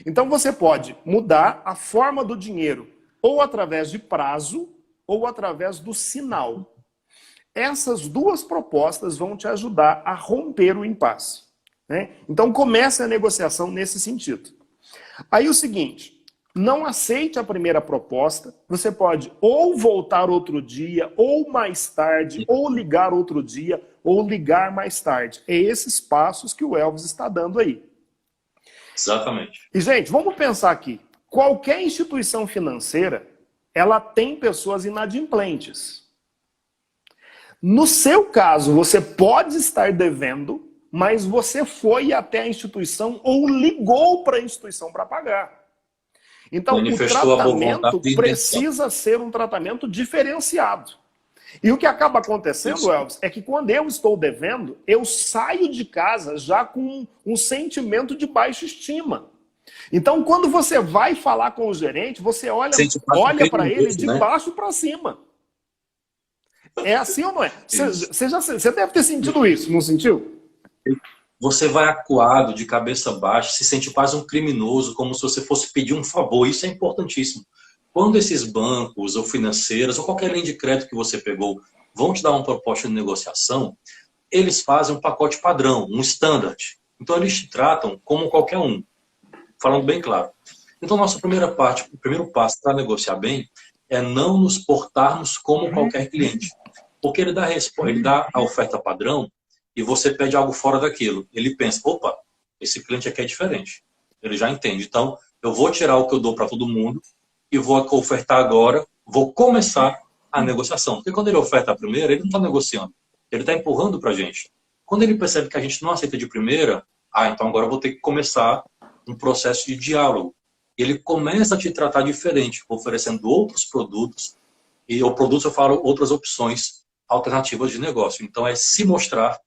Então, você pode mudar a forma do dinheiro, ou através de prazo, ou através do sinal. Essas 2 propostas vão te ajudar a romper o impasse. Né? Então, comece a negociação nesse sentido. Aí o seguinte, não aceite a primeira proposta, você pode ou voltar outro dia, ou mais tarde, ou ligar outro dia, ou ligar mais tarde. É esses passos que o Elvis está dando aí. Exatamente. E, gente, vamos pensar aqui. Qualquer instituição financeira, ela tem pessoas inadimplentes. No seu caso, você pode estar devendo, mas você foi até a instituição ou ligou para a instituição para pagar. Então, o tratamento precisa ser um tratamento diferenciado. E o que acaba acontecendo, Elvis, é que quando eu estou devendo, eu saio de casa já com um sentimento de baixa estima. Então, quando você vai falar com o gerente, você olha para ele de baixo para cima. É assim ou não é? Você deve ter sentido isso, não sentiu? Você vai acuado, de cabeça baixa, se sente quase um criminoso, como se você fosse pedir um favor. Isso é importantíssimo. Quando esses bancos ou financeiras, ou qualquer linha de crédito que você pegou, vão te dar uma proposta de negociação, eles fazem um pacote padrão, um standard. Então, eles te tratam como qualquer um. Falando bem claro. Então, nossa primeira parte, o primeiro passo para negociar bem, é não nos portarmos como qualquer cliente. Porque ele dá a oferta padrão, e você pede algo fora daquilo. Ele pensa, opa, esse cliente aqui é diferente. Ele já entende. Então, eu vou tirar o que eu dou para todo mundo e vou ofertar agora, vou começar a negociação. Porque quando ele oferta a primeira, ele não está negociando. Ele está empurrando para a gente. Quando ele percebe que a gente não aceita de primeira, então agora eu vou ter que começar um processo de diálogo. Ele começa a te tratar diferente, oferecendo outros produtos, e o produto eu falo outras opções alternativas de negócio. Então, é se mostrar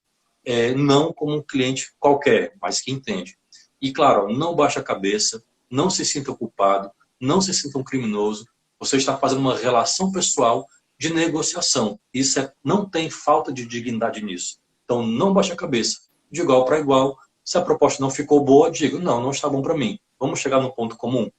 não como um cliente qualquer, mas que entende. E, claro, não baixe a cabeça, não se sinta culpado, não se sinta um criminoso. Você está fazendo uma relação pessoal de negociação. Isso não tem falta de dignidade nisso. Então, não baixe a cabeça. De igual para igual, se a proposta não ficou boa, diga, não está bom para mim. Vamos chegar no ponto comum.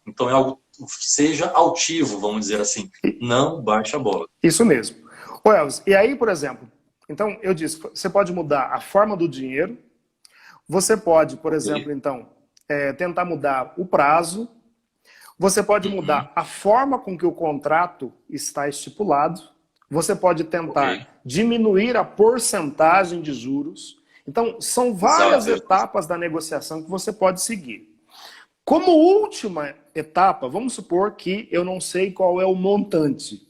Então, é algo, seja altivo, vamos dizer assim. Não baixe a bola. Isso mesmo. Ô, Elvis, e aí, por exemplo, então, eu disse, você pode mudar a forma do dinheiro, você pode, por exemplo, então, tentar mudar o prazo, você pode mudar a forma com que o contrato está estipulado, você pode tentar diminuir a porcentagem de juros. Então, são várias etapas da negociação que você pode seguir. Como última etapa, vamos supor que eu não sei qual é o montante.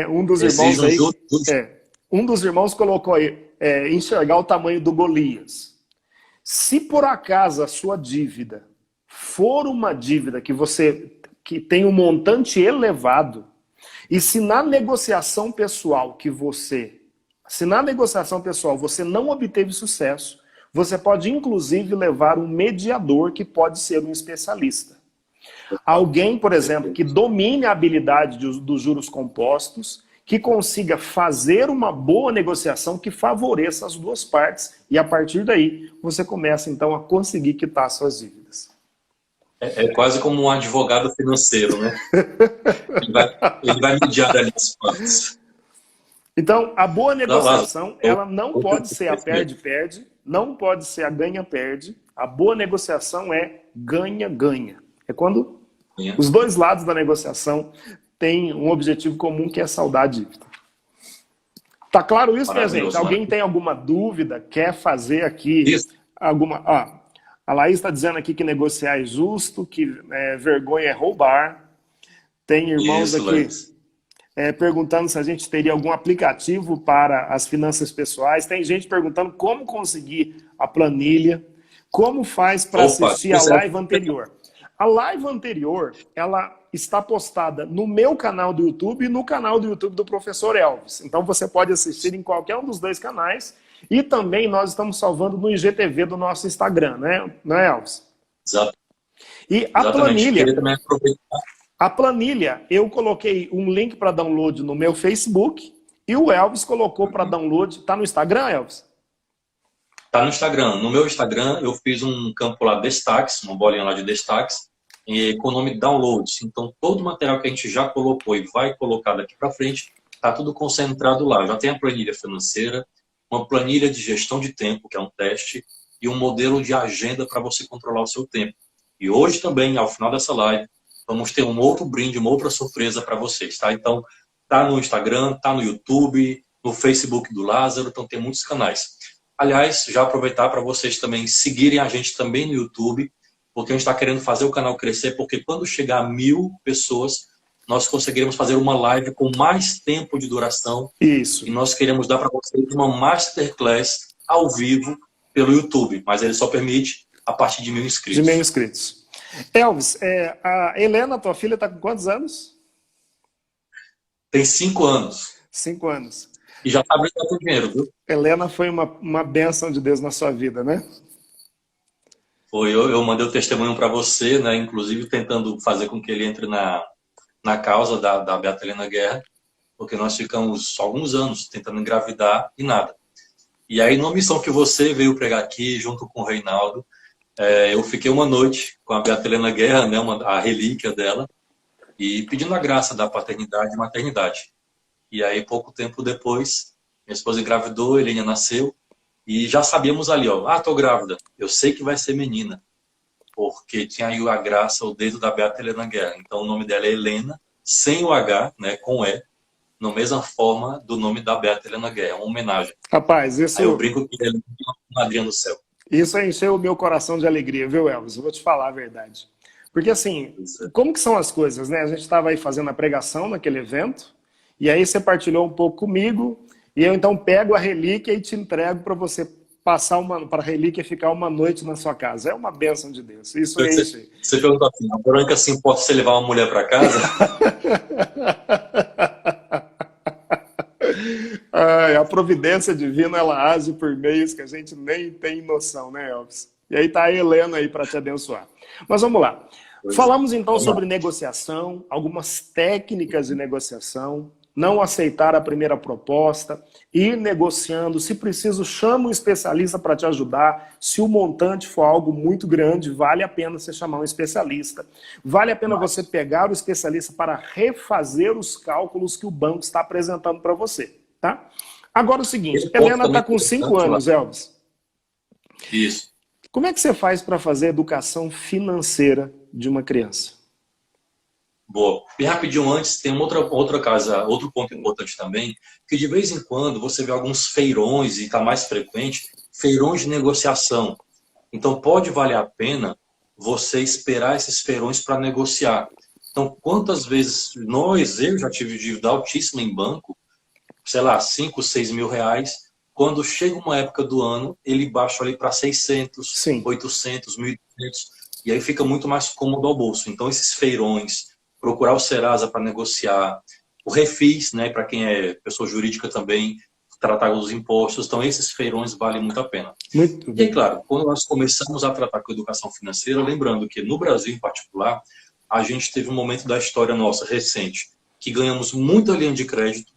Um dos irmãos aí... Um dos irmãos colocou aí, enxergar o tamanho do Golias. Se por acaso a sua dívida for uma dívida que tem um montante elevado, e se na negociação pessoal você não obteve sucesso, você pode inclusive levar um mediador que pode ser um especialista. Alguém, por exemplo, que domine a habilidade dos juros compostos, que consiga fazer uma boa negociação que favoreça as duas partes e a partir daí você começa então a conseguir quitar suas dívidas. É quase como um advogado financeiro, né? Ele vai mediar ali as partes. Então, a boa negociação, ela não pode ser a perde-perde, não pode ser a ganha-perde. A boa negociação é ganha-ganha. É quando os dois lados da negociação tem um objetivo comum que é saldar a dívida. Tá claro isso, minha gente? Alguém tem alguma dúvida? Quer fazer aqui alguma... a Laís está dizendo aqui que negociar é justo, que vergonha é roubar. Tem irmãos aqui perguntando se a gente teria algum aplicativo para as finanças pessoais. Tem gente perguntando como conseguir a planilha, como faz para assistir a live anterior. A live anterior, ela está postada no meu canal do YouTube e no canal do YouTube do Professor Elvis. Então você pode assistir em qualquer um dos dois canais. E também nós estamos salvando no IGTV do nosso Instagram, né? Não é, Elvis? Exato. E a planilha, eu coloquei um link para download no meu Facebook e o Elvis colocou para download. Está no Instagram, Elvis? Está no Instagram. No meu Instagram, eu fiz um campo lá, destaques, uma bolinha lá de destaques, com o nome Downloads. Então, todo o material que a gente já colocou e vai colocar daqui para frente, está tudo concentrado lá. Já tem a planilha financeira, uma planilha de gestão de tempo, que é um teste, e um modelo de agenda para você controlar o seu tempo. E hoje também, ao final dessa live, vamos ter um outro brinde, uma outra surpresa para vocês, tá? Então, tá no Instagram, tá no YouTube, no Facebook do Lázaro, então tem muitos canais. Aliás, já aproveitar para vocês também seguirem a gente também no YouTube, porque a gente está querendo fazer o canal crescer, porque quando chegar a 1000 pessoas, nós conseguiremos fazer uma live com mais tempo de duração. Isso. E nós queremos dar para vocês uma masterclass ao vivo pelo YouTube, mas ele só permite a partir de 1000 inscritos. De 1000 inscritos. Elvis, a Helena, tua filha, está com quantos anos? Tem 5 anos. 5 anos. E já está brincando com dinheiro, viu? Helena foi uma bênção de Deus na sua vida, né? Foi, eu mandei o testemunho para você, né? Inclusive tentando fazer com que ele entre na causa da Beata Helena Guerra, porque nós ficamos alguns anos tentando engravidar e nada. E aí, numa missão que você veio pregar aqui, junto com o Reinaldo, eu fiquei uma noite com a Beata Helena Guerra, né, a relíquia dela, e pedindo a graça da paternidade e maternidade. E aí, pouco tempo depois, minha esposa engravidou, Helena nasceu, e já sabíamos ali, ó, tô grávida, eu sei que vai ser menina, porque tinha aí a graça, o dedo da Beata Helena Guerra. Então, o nome dela é Helena, sem o H, né, com E, na mesma forma do nome da Beata Helena Guerra, uma homenagem. Rapaz, isso... Aí eu brinco que ela é uma madrinha do céu. Isso encheu o meu coração de alegria, viu, Elvis? Eu vou te falar a verdade. Porque assim, como que são as coisas, né? A gente estava aí fazendo a pregação naquele evento, e aí você partilhou um pouco comigo, e eu então pego a relíquia e te entrego para você passar para a relíquia ficar uma noite na sua casa. É uma bênção de Deus. Isso enche. Você perguntou assim, a branca assim, pode você levar uma mulher para casa? A providência divina, ela age por meios que a gente nem tem noção, né, Elvis? E aí tá a Helena aí para te abençoar. Mas vamos lá. Falamos então sobre negociação, algumas técnicas de negociação, não aceitar a primeira proposta, ir negociando, se preciso, chama um especialista para te ajudar. Se o montante for algo muito grande, vale a pena você chamar um especialista. Vale a pena você pegar o especialista para refazer os cálculos que o banco está apresentando para você, tá? Agora o seguinte, Helena está com 5 anos, Elvis. Isso. Como é que você faz para fazer a educação financeira de uma criança? Boa. E rapidinho antes, tem outro ponto importante também, que de vez em quando você vê alguns feirões, e está mais frequente, feirões de negociação. Então pode valer a pena você esperar esses feirões para negociar. Então quantas vezes eu já tive dívida altíssima em banco, sei lá, 5, 6 mil reais, quando chega uma época do ano, ele baixa ali para 600, Sim. 800, 1.500, e aí fica muito mais cômodo ao bolso. Então esses feirões, procurar o Serasa para negociar, o Refis, né, para quem é pessoa jurídica também, tratar os impostos. Então, esses feirões valem muito a pena. Muito e, claro, quando nós começamos a tratar com educação financeira, lembrando que no Brasil, em particular, a gente teve um momento da história nossa recente, que ganhamos muita linha de crédito,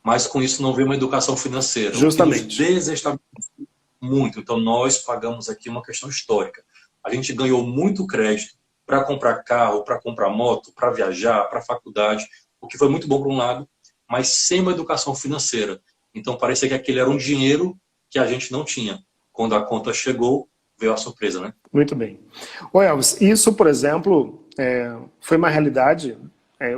mas com isso não veio uma educação financeira. Justamente. Desestabilizou muito. Então, nós pagamos aqui uma questão histórica. A gente ganhou muito crédito para comprar carro, para comprar moto, para viajar, para faculdade, o que foi muito bom por um lado, mas sem uma educação financeira. Então parecia que aquele era um dinheiro que a gente não tinha. Quando a conta chegou, veio a surpresa, né? Muito bem. Ô Elvis, isso, por exemplo, foi uma realidade.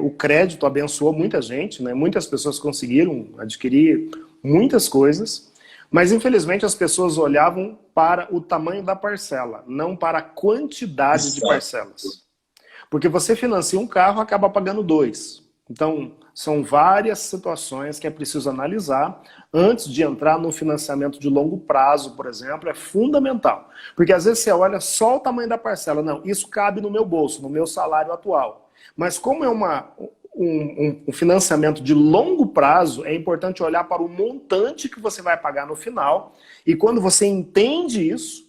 O crédito abençoou muita gente, né? Muitas pessoas conseguiram adquirir muitas coisas, mas infelizmente as pessoas olhavam para o tamanho da parcela, não para a quantidade de parcelas. Porque você financia um carro, acaba pagando 2. Então, são várias situações que é preciso analisar antes de entrar no financiamento de longo prazo, por exemplo, é fundamental. Porque às vezes você olha só o tamanho da parcela, não, isso cabe no meu bolso, no meu salário atual. Mas como é um financiamento de longo prazo, é importante olhar para o montante que você vai pagar no final, e quando você entende isso,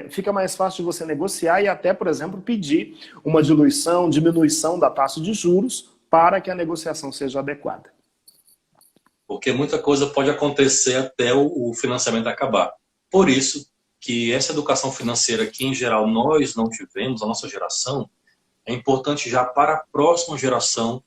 fica mais fácil de você negociar e até, por exemplo, pedir uma diminuição da taxa de juros para que a negociação seja adequada. Porque muita coisa pode acontecer até o financiamento acabar. Por isso que essa educação financeira que, em geral, nós não tivemos, a nossa geração, é importante já para a próxima geração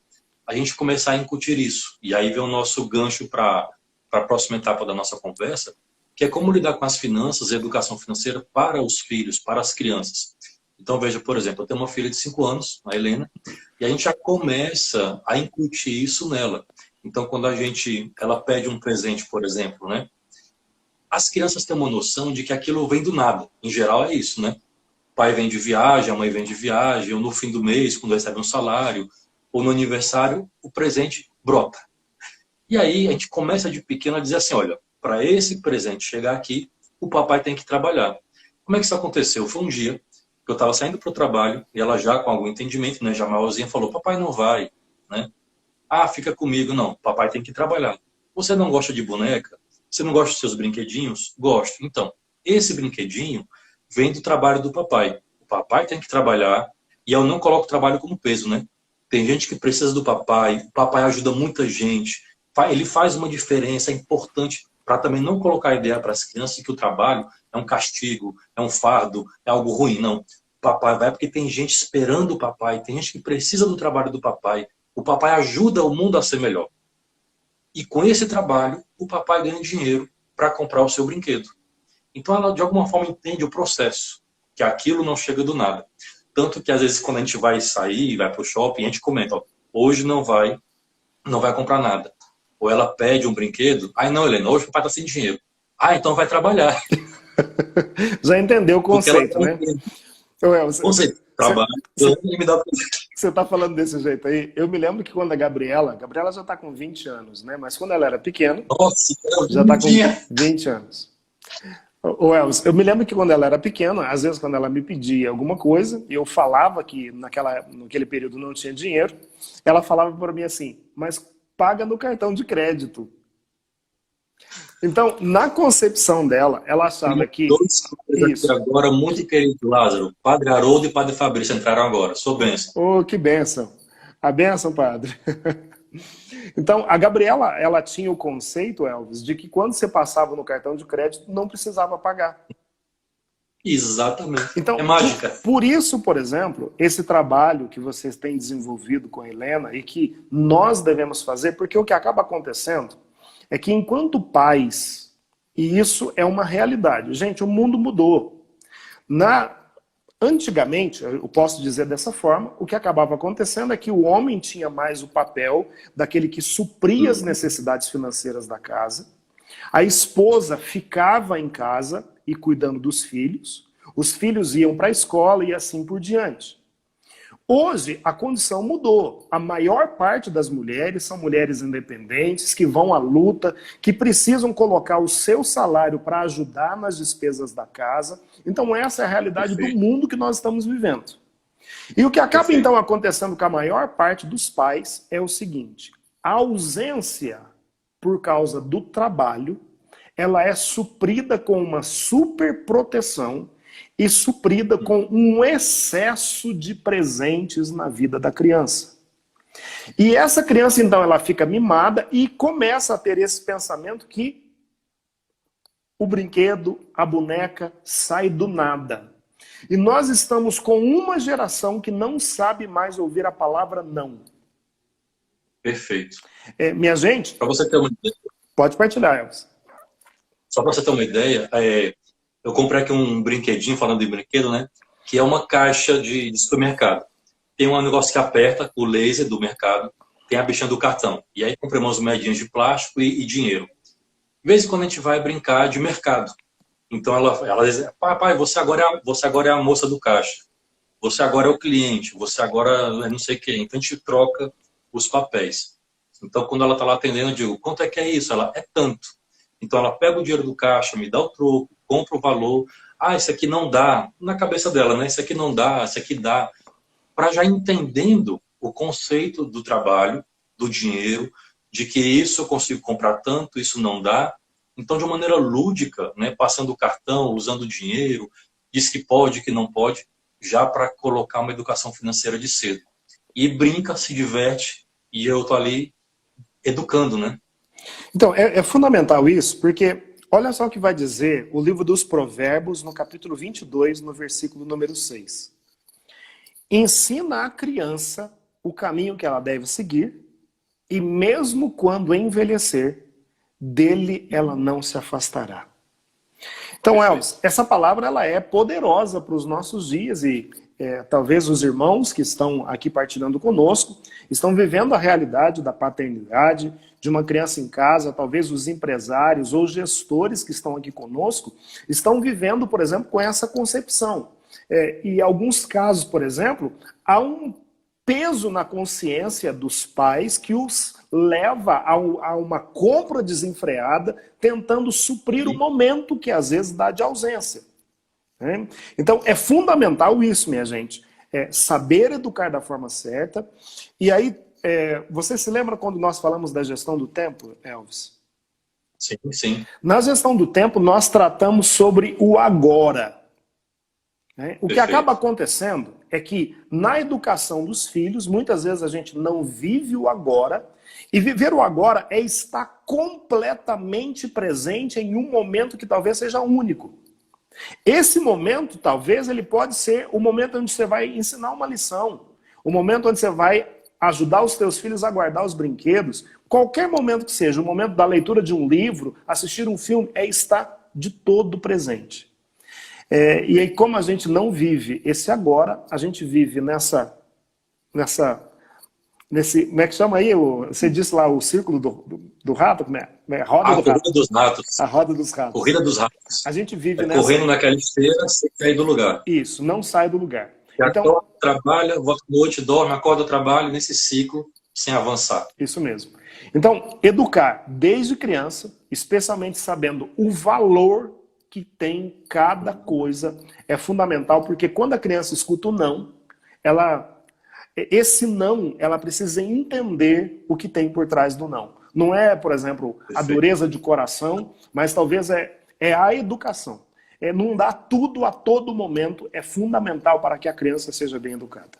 a gente começar a incutir isso. E aí vem o nosso gancho para a próxima etapa da nossa conversa, que é como lidar com as finanças e a educação financeira para os filhos, para as crianças. Então, veja, por exemplo, eu tenho uma filha de 5 anos, a Helena, e a gente já começa a incutir isso nela. Então, quando ela pede um presente, por exemplo, né? As crianças têm uma noção de que aquilo vem do nada. Em geral é isso, né? O pai vem de viagem, a mãe vem de viagem, ou no fim do mês, quando recebe um salário, ou no aniversário, o presente brota. E aí a gente começa de pequeno a dizer assim, olha, para esse presente chegar aqui, o papai tem que trabalhar. Como é que isso aconteceu? Foi um dia que eu estava saindo para o trabalho, e ela já com algum entendimento, né, já maiorzinha, falou, papai não vai, né? Ah, fica comigo. Não, papai tem que trabalhar. Você não gosta de boneca? Você não gosta dos seus brinquedinhos? Gosto. Então, esse brinquedinho vem do trabalho do papai. O papai tem que trabalhar e eu não coloco o trabalho como peso, né? Tem gente que precisa do papai, o papai ajuda muita gente, ele faz uma diferença, é importante para também não colocar a ideia para as crianças que o trabalho é um castigo, é um fardo, é algo ruim. Não. O papai vai porque tem gente esperando o papai, tem gente que precisa do trabalho do papai. O papai ajuda o mundo a ser melhor. E com esse trabalho, o papai ganha dinheiro para comprar o seu brinquedo. Então ela, de alguma forma, entende o processo, que aquilo não chega do nada. Tanto que, às vezes, quando a gente vai sair, vai para o shopping, a gente comenta, ó, hoje não vai comprar nada. Ou ela pede um brinquedo, aí não, Helena, hoje o papai está sem dinheiro. Ah, então vai trabalhar. Já entendeu o Porque ela conceito, né? Conceito, trabalho, me dá... Você está falando desse jeito aí. Eu me lembro que quando a Gabriela já está com 20 anos, né? Mas quando ela era pequena, Nossa, já está com 20 anos. Ô Elvis, eu me lembro que quando ela era pequena, às vezes quando ela me pedia alguma coisa, e eu falava que naquele período não tinha dinheiro, ela falava para mim assim, mas paga no cartão de crédito. Então, na concepção dela, ela achava que... Isso. Agora, muito querido Lázaro, Padre Haroldo e Padre Fabrício entraram agora. Sou bênção. Oh, que bênção. A bênção, padre. Então, a Gabriela, ela tinha o conceito, Elvis, de que quando você passava no cartão de crédito, não precisava pagar. Exatamente. Então, é mágica. Por isso, por exemplo, esse trabalho que vocês têm desenvolvido com a Helena e que nós devemos fazer, porque o que acaba acontecendo é que enquanto pais, e isso é uma realidade, gente, o mundo mudou. Antigamente, eu posso dizer dessa forma, o que acabava acontecendo é que o homem tinha mais o papel daquele que supria as necessidades financeiras da casa, a esposa ficava em casa e cuidando dos filhos, os filhos iam para a escola e assim por diante. Hoje, a condição mudou. A maior parte das mulheres são mulheres independentes, que vão à luta, que precisam colocar o seu salário para ajudar nas despesas da casa. Então, essa é a realidade do mundo que nós estamos vivendo. E o que acaba, então, acontecendo com a maior parte dos pais é o seguinte: a ausência por causa do trabalho, ela é suprida com uma superproteção e suprida com um excesso de presentes na vida da criança. E essa criança, então, ela fica mimada e começa a ter esse pensamento que o brinquedo, a boneca, sai do nada. E nós estamos com uma geração que não sabe mais ouvir a palavra não. Perfeito. Minha gente... Para você ter uma ideia... Pode partilhar, Elvis. Só para você ter uma ideia, eu comprei aqui um brinquedinho, falando de brinquedo, né? Que é uma caixa de supermercado. Tem um negócio que aperta, o laser do mercado, tem a bichinha do cartão. E aí comprei umas moedinhas de plástico e dinheiro. De vez em quando a gente vai brincar de mercado. Então ela diz, papai, você agora é a moça do caixa. Você agora é o cliente. Você agora é não sei quem. Então a gente troca os papéis. Então quando ela está lá atendendo, eu digo, quanto é que é isso? Ela, é tanto. Então ela pega o dinheiro do caixa, me dá o troco, compra o valor. Ah, isso aqui não dá. Na cabeça dela, né? Isso aqui não dá, isso aqui dá. Para já entendendo o conceito do trabalho, do dinheiro, de que isso eu consigo comprar tanto, isso não dá. Então, de uma maneira lúdica, né? Passando o cartão, usando o dinheiro, diz que pode, que não pode, já para colocar uma educação financeira de cedo. E brinca, se diverte, e eu estou ali educando, né? Então, é fundamental isso, porque olha só o que vai dizer o livro dos Provérbios, no capítulo 22, no versículo número 6. Ensina a criança o caminho que ela deve seguir, e mesmo quando envelhecer, dele ela não se afastará. Então, Elvis, essa palavra ela é poderosa para os nossos dias, e talvez os irmãos que estão aqui partilhando conosco, estão vivendo a realidade da paternidade, de uma criança em casa, talvez os empresários ou gestores que estão aqui conosco, estão vivendo, por exemplo, com essa concepção. E em alguns casos, por exemplo, há um peso na consciência dos pais que os leva a uma compra desenfreada, tentando suprir o momento que às vezes dá de ausência. Então, é fundamental isso, minha gente. Saber educar da forma certa. E aí, você se lembra quando nós falamos da gestão do tempo, Elvis? Sim, sim. Na gestão do tempo, nós tratamos sobre o agora. O que acaba acontecendo é que, na educação dos filhos, muitas vezes a gente não vive o agora. E viver o agora é estar completamente presente em um momento que talvez seja único. Esse momento, talvez, ele pode ser o momento onde você vai ensinar uma lição, o momento onde você vai ajudar os teus filhos a guardar os brinquedos, qualquer momento que seja, o momento da leitura de um livro, assistir um filme, é estar de todo presente. E aí, como a gente não vive esse agora, a gente vive nesse, como é que chama aí? Você disse lá o círculo do rato? Como é? A roda do rato. Corrida dos ratos. A roda dos ratos. Corrida dos ratos. A gente vive nessa... Correndo naquela esteira sem sair do lugar. Isso, não sai do lugar. Então, acorda, trabalha, volta à noite, dorme, acorda, trabalha, nesse ciclo, sem avançar. Isso mesmo. Então, educar desde criança, especialmente sabendo o valor que tem cada coisa, é fundamental, porque quando a criança escuta o não, esse não, ela precisa entender o que tem por trás do não. Não é, por exemplo, a dureza de coração, mas talvez é a educação. Não dar tudo a todo momento é fundamental para que a criança seja bem educada.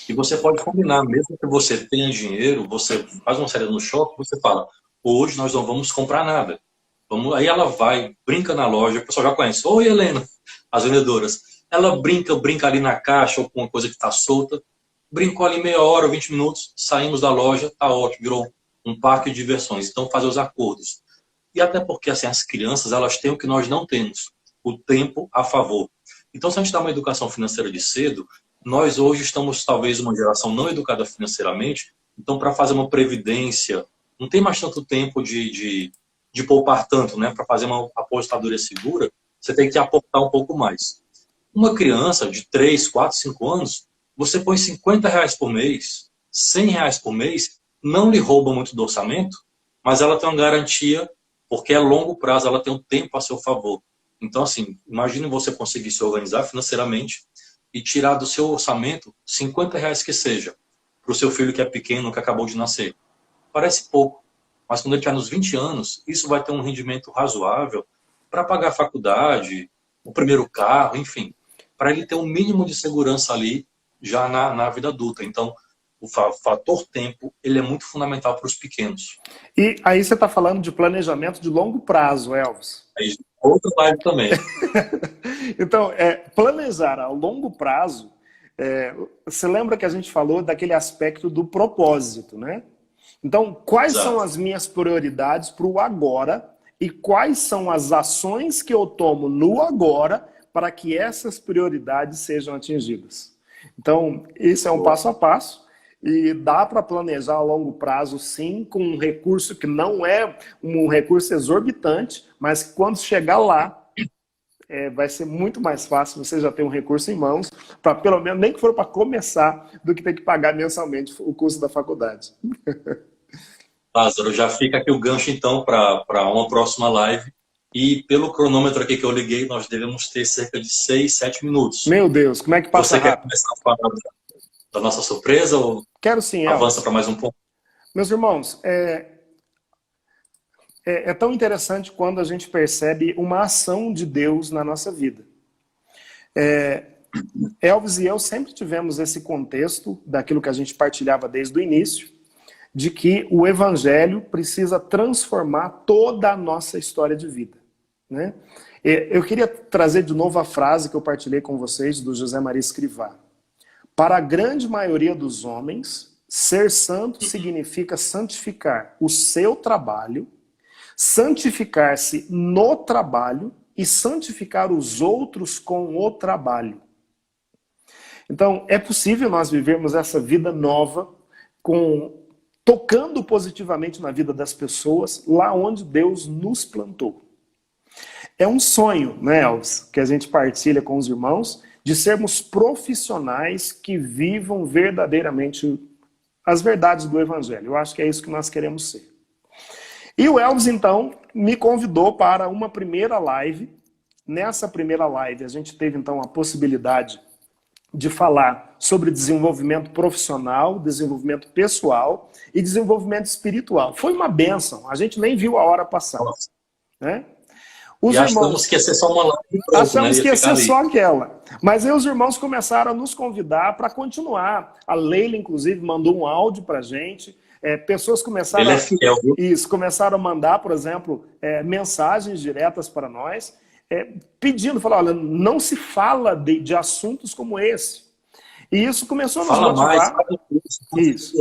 E você pode combinar, mesmo que você tenha dinheiro, você faz uma saída no shopping, você fala, hoje nós não vamos comprar nada. Aí ela vai, brinca na loja, o pessoal já conhece. Oi, Helena, as vendedoras. Ela brinca ali na caixa ou com uma coisa que está solta. Brincou ali meia hora, 20 minutos, saímos da loja, tá ótimo, virou um parque de diversões. Então, fazer os acordos. E até porque, assim, as crianças, elas têm o que nós não temos, o tempo a favor. Então, se a gente dá uma educação financeira de cedo, nós hoje estamos, talvez, uma geração não educada financeiramente, então, para fazer uma previdência, não tem mais tanto tempo de poupar tanto, né? Para fazer uma aposentadoria segura, você tem que aportar um pouco mais. Uma criança de 3, 4, 5 anos, você põe R$50 por mês, R$100 por mês, não lhe rouba muito do orçamento, mas ela tem uma garantia, porque é longo prazo, ela tem um tempo a seu favor. Então, assim, imagine você conseguir se organizar financeiramente e tirar do seu orçamento R$50 que seja, para o seu filho que é pequeno, que acabou de nascer. Parece pouco, mas quando ele tiver nos 20 anos, isso vai ter um rendimento razoável para pagar a faculdade, o primeiro carro, enfim, para ele ter um mínimo de segurança ali já na vida adulta. Então, o fator tempo, ele é muito fundamental para os pequenos. E aí você está falando de planejamento de longo prazo, Elvis. Aí, outro live também. Então, planejar a longo prazo, você lembra que a gente falou daquele aspecto do propósito, né? Então, quais Exato. são as minhas prioridades para o agora e quais são as ações que eu tomo no agora para que essas prioridades sejam atingidas? Então, isso é um passo a passo e dá para planejar a longo prazo, sim, com um recurso que não é um recurso exorbitante, mas que quando chegar lá, vai ser muito mais fácil você já ter um recurso em mãos, para pelo menos, nem que for para começar, do que ter que pagar mensalmente o custo da faculdade. Lázaro, já fica aqui o gancho, então, para uma próxima live. E pelo cronômetro aqui que eu liguei, nós devemos ter cerca de 6, 7 minutos. Meu Deus, como é que passa rápido? Você quer começar a falar da nossa surpresa ou Quero sim, avança para mais um ponto? Meus irmãos, é tão interessante quando a gente percebe uma ação de Deus na nossa vida. Elvis e eu sempre tivemos esse contexto daquilo que a gente partilhava desde o início, de que o Evangelho precisa transformar toda a nossa história de vida, né? Eu queria trazer de novo a frase que eu partilhei com vocês do José Maria Escrivá. Para a grande maioria dos homens, ser santo significa santificar o seu trabalho, santificar-se no trabalho e santificar os outros com o trabalho. Então, é possível nós vivermos essa vida nova, tocando positivamente na vida das pessoas, lá onde Deus nos plantou. É um sonho, né, Elvis, que a gente partilha com os irmãos, de sermos profissionais que vivam verdadeiramente as verdades do Evangelho. Eu acho que é isso que nós queremos ser. E o Elvis, então, me convidou para uma primeira live. Nessa primeira live, a gente teve, então, a possibilidade de falar sobre desenvolvimento profissional, desenvolvimento pessoal e desenvolvimento espiritual. Foi uma bênção, a gente nem viu a hora passar. Né? Os e achamos que ia ser só uma live. Achamos que ia ser só aquela. Mas aí os irmãos começaram a nos convidar para continuar. A Leila, inclusive, mandou um áudio para a gente. Pessoas começaram, Ele é fiel, viu? começaram a mandar, por exemplo, mensagens diretas para nós, pedindo, falando, olha, não se fala de assuntos como esse. E isso começou a nos motivar. Isso.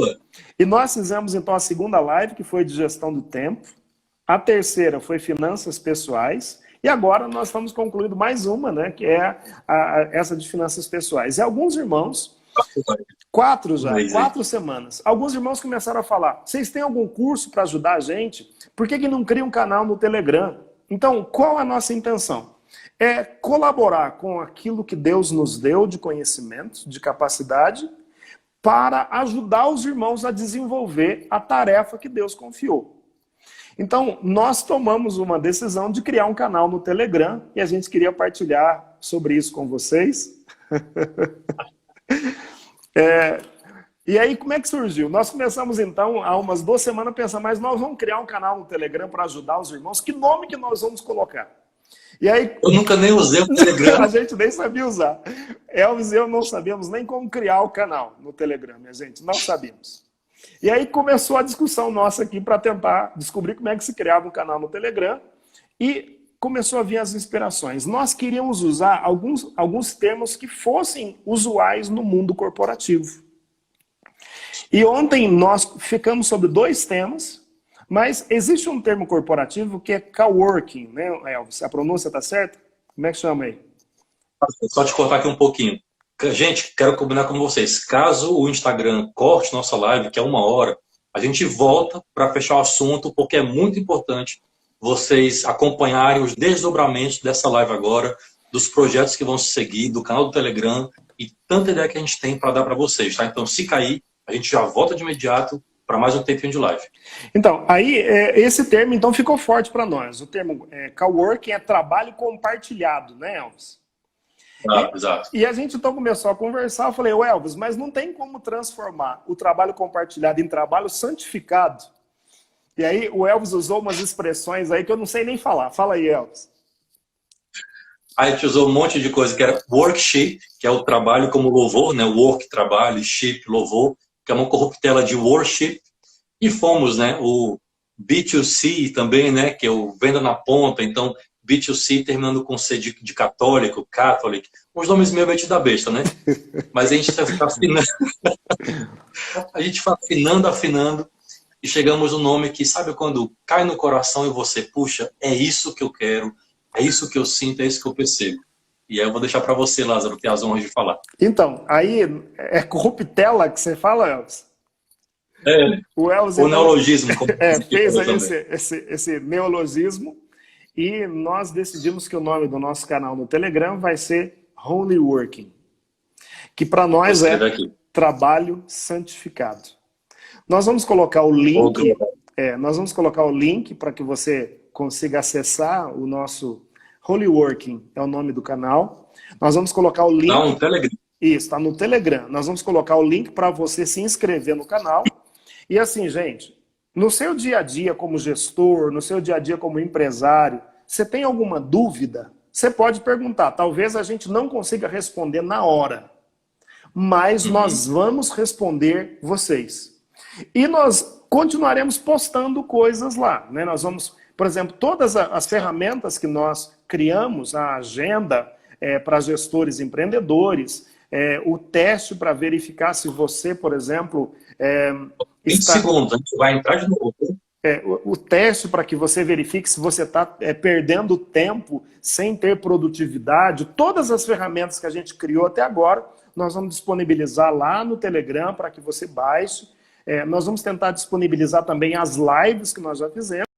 E nós fizemos, então, a segunda live, que foi de gestão do tempo. A terceira foi finanças pessoais. E agora nós estamos concluindo mais uma, né, que é essa de finanças pessoais. E alguns irmãos, 4 semanas, alguns irmãos começaram a falar, vocês têm algum curso para ajudar a gente? Por que não cria um canal no Telegram? Então, qual a nossa intenção? É colaborar com aquilo que Deus nos deu de conhecimento, de capacidade, para ajudar os irmãos a desenvolver a tarefa que Deus confiou. Então, nós tomamos uma decisão de criar um canal no Telegram e a gente queria partilhar sobre isso com vocês. E aí, como é que surgiu? Nós começamos, então, há umas 2 semanas a pensar, mas nós vamos criar um canal no Telegram para ajudar os irmãos. Que nome que nós vamos colocar? E aí, eu nunca nem usei o Telegram. A gente nem sabia usar. Elvis e eu não sabíamos nem como criar o canal no Telegram, minha gente. Não sabíamos. E aí começou a discussão nossa aqui para tentar descobrir como é que se criava um canal no Telegram. E começou a vir as inspirações. Nós queríamos usar alguns termos que fossem usuais no mundo corporativo. E ontem nós ficamos sobre 2 temas, mas existe um termo corporativo que é coworking, né, Elvis? A pronúncia está certa? Como é que chama aí? Só te cortar aqui um pouquinho. Gente, quero combinar com vocês. Caso o Instagram corte nossa live, que é 1 hora, a gente volta para fechar o assunto, porque é muito importante vocês acompanharem os desdobramentos dessa live agora, dos projetos que vão se seguir, do canal do Telegram e tanta ideia que a gente tem para dar para vocês, tá? Então, se cair, a gente já volta de imediato para mais um tempinho de live. Então, aí, esse termo então ficou forte para nós. O termo coworking é trabalho compartilhado, né, Elvis? Exato. E a gente então começou a conversar, eu falei, Elvis, mas não tem como transformar o trabalho compartilhado em trabalho santificado? E aí o Elvis usou umas expressões aí que eu não sei nem falar. Fala aí, Elvis. Aí a gente usou um monte de coisa, que era worship, que é o trabalho como louvor, né? Work, trabalho, ship, louvor, que é uma corruptela de worship. E fomos, né? O B2C também, né? Que é o venda na ponta, então B2C terminando com C de católico, catholic, uns nomes meio mente da besta, né? Mas a gente está afinando, a gente vai afinando, e chegamos no nome que, sabe quando cai no coração e você, puxa, é isso que eu quero, é isso que eu sinto, é isso que eu percebo. E aí eu vou deixar para você, Lázaro, ter as honras de falar. Então, aí é corruptela que você fala, Elvis? O Elvis, o neologismo. Como fez esse neologismo. E nós decidimos que o nome do nosso canal no Telegram vai ser Holy Working, que para nós é trabalho santificado. Nós vamos colocar o link, para que você consiga acessar o nosso Holy Working, é o nome do canal. Nós vamos colocar o link. No Telegram. Isso, está no Telegram. Nós vamos colocar o link para você se inscrever no canal. E assim, gente, no seu dia a dia como gestor, no seu dia a dia como empresário, você tem alguma dúvida? Você pode perguntar. Talvez a gente não consiga responder na hora, mas nós vamos responder vocês. E nós continuaremos postando coisas lá, né? Nós vamos, por exemplo, todas as ferramentas que nós criamos, a agenda para gestores empreendedores, o teste para verificar se você, por exemplo... 20 segundos, a gente vai entrar de novo. O teste para que você verifique se você está perdendo tempo sem ter produtividade, todas as ferramentas que a gente criou até agora, nós vamos disponibilizar lá no Telegram para que você baixe. Nós vamos tentar disponibilizar também as lives que nós já fizemos.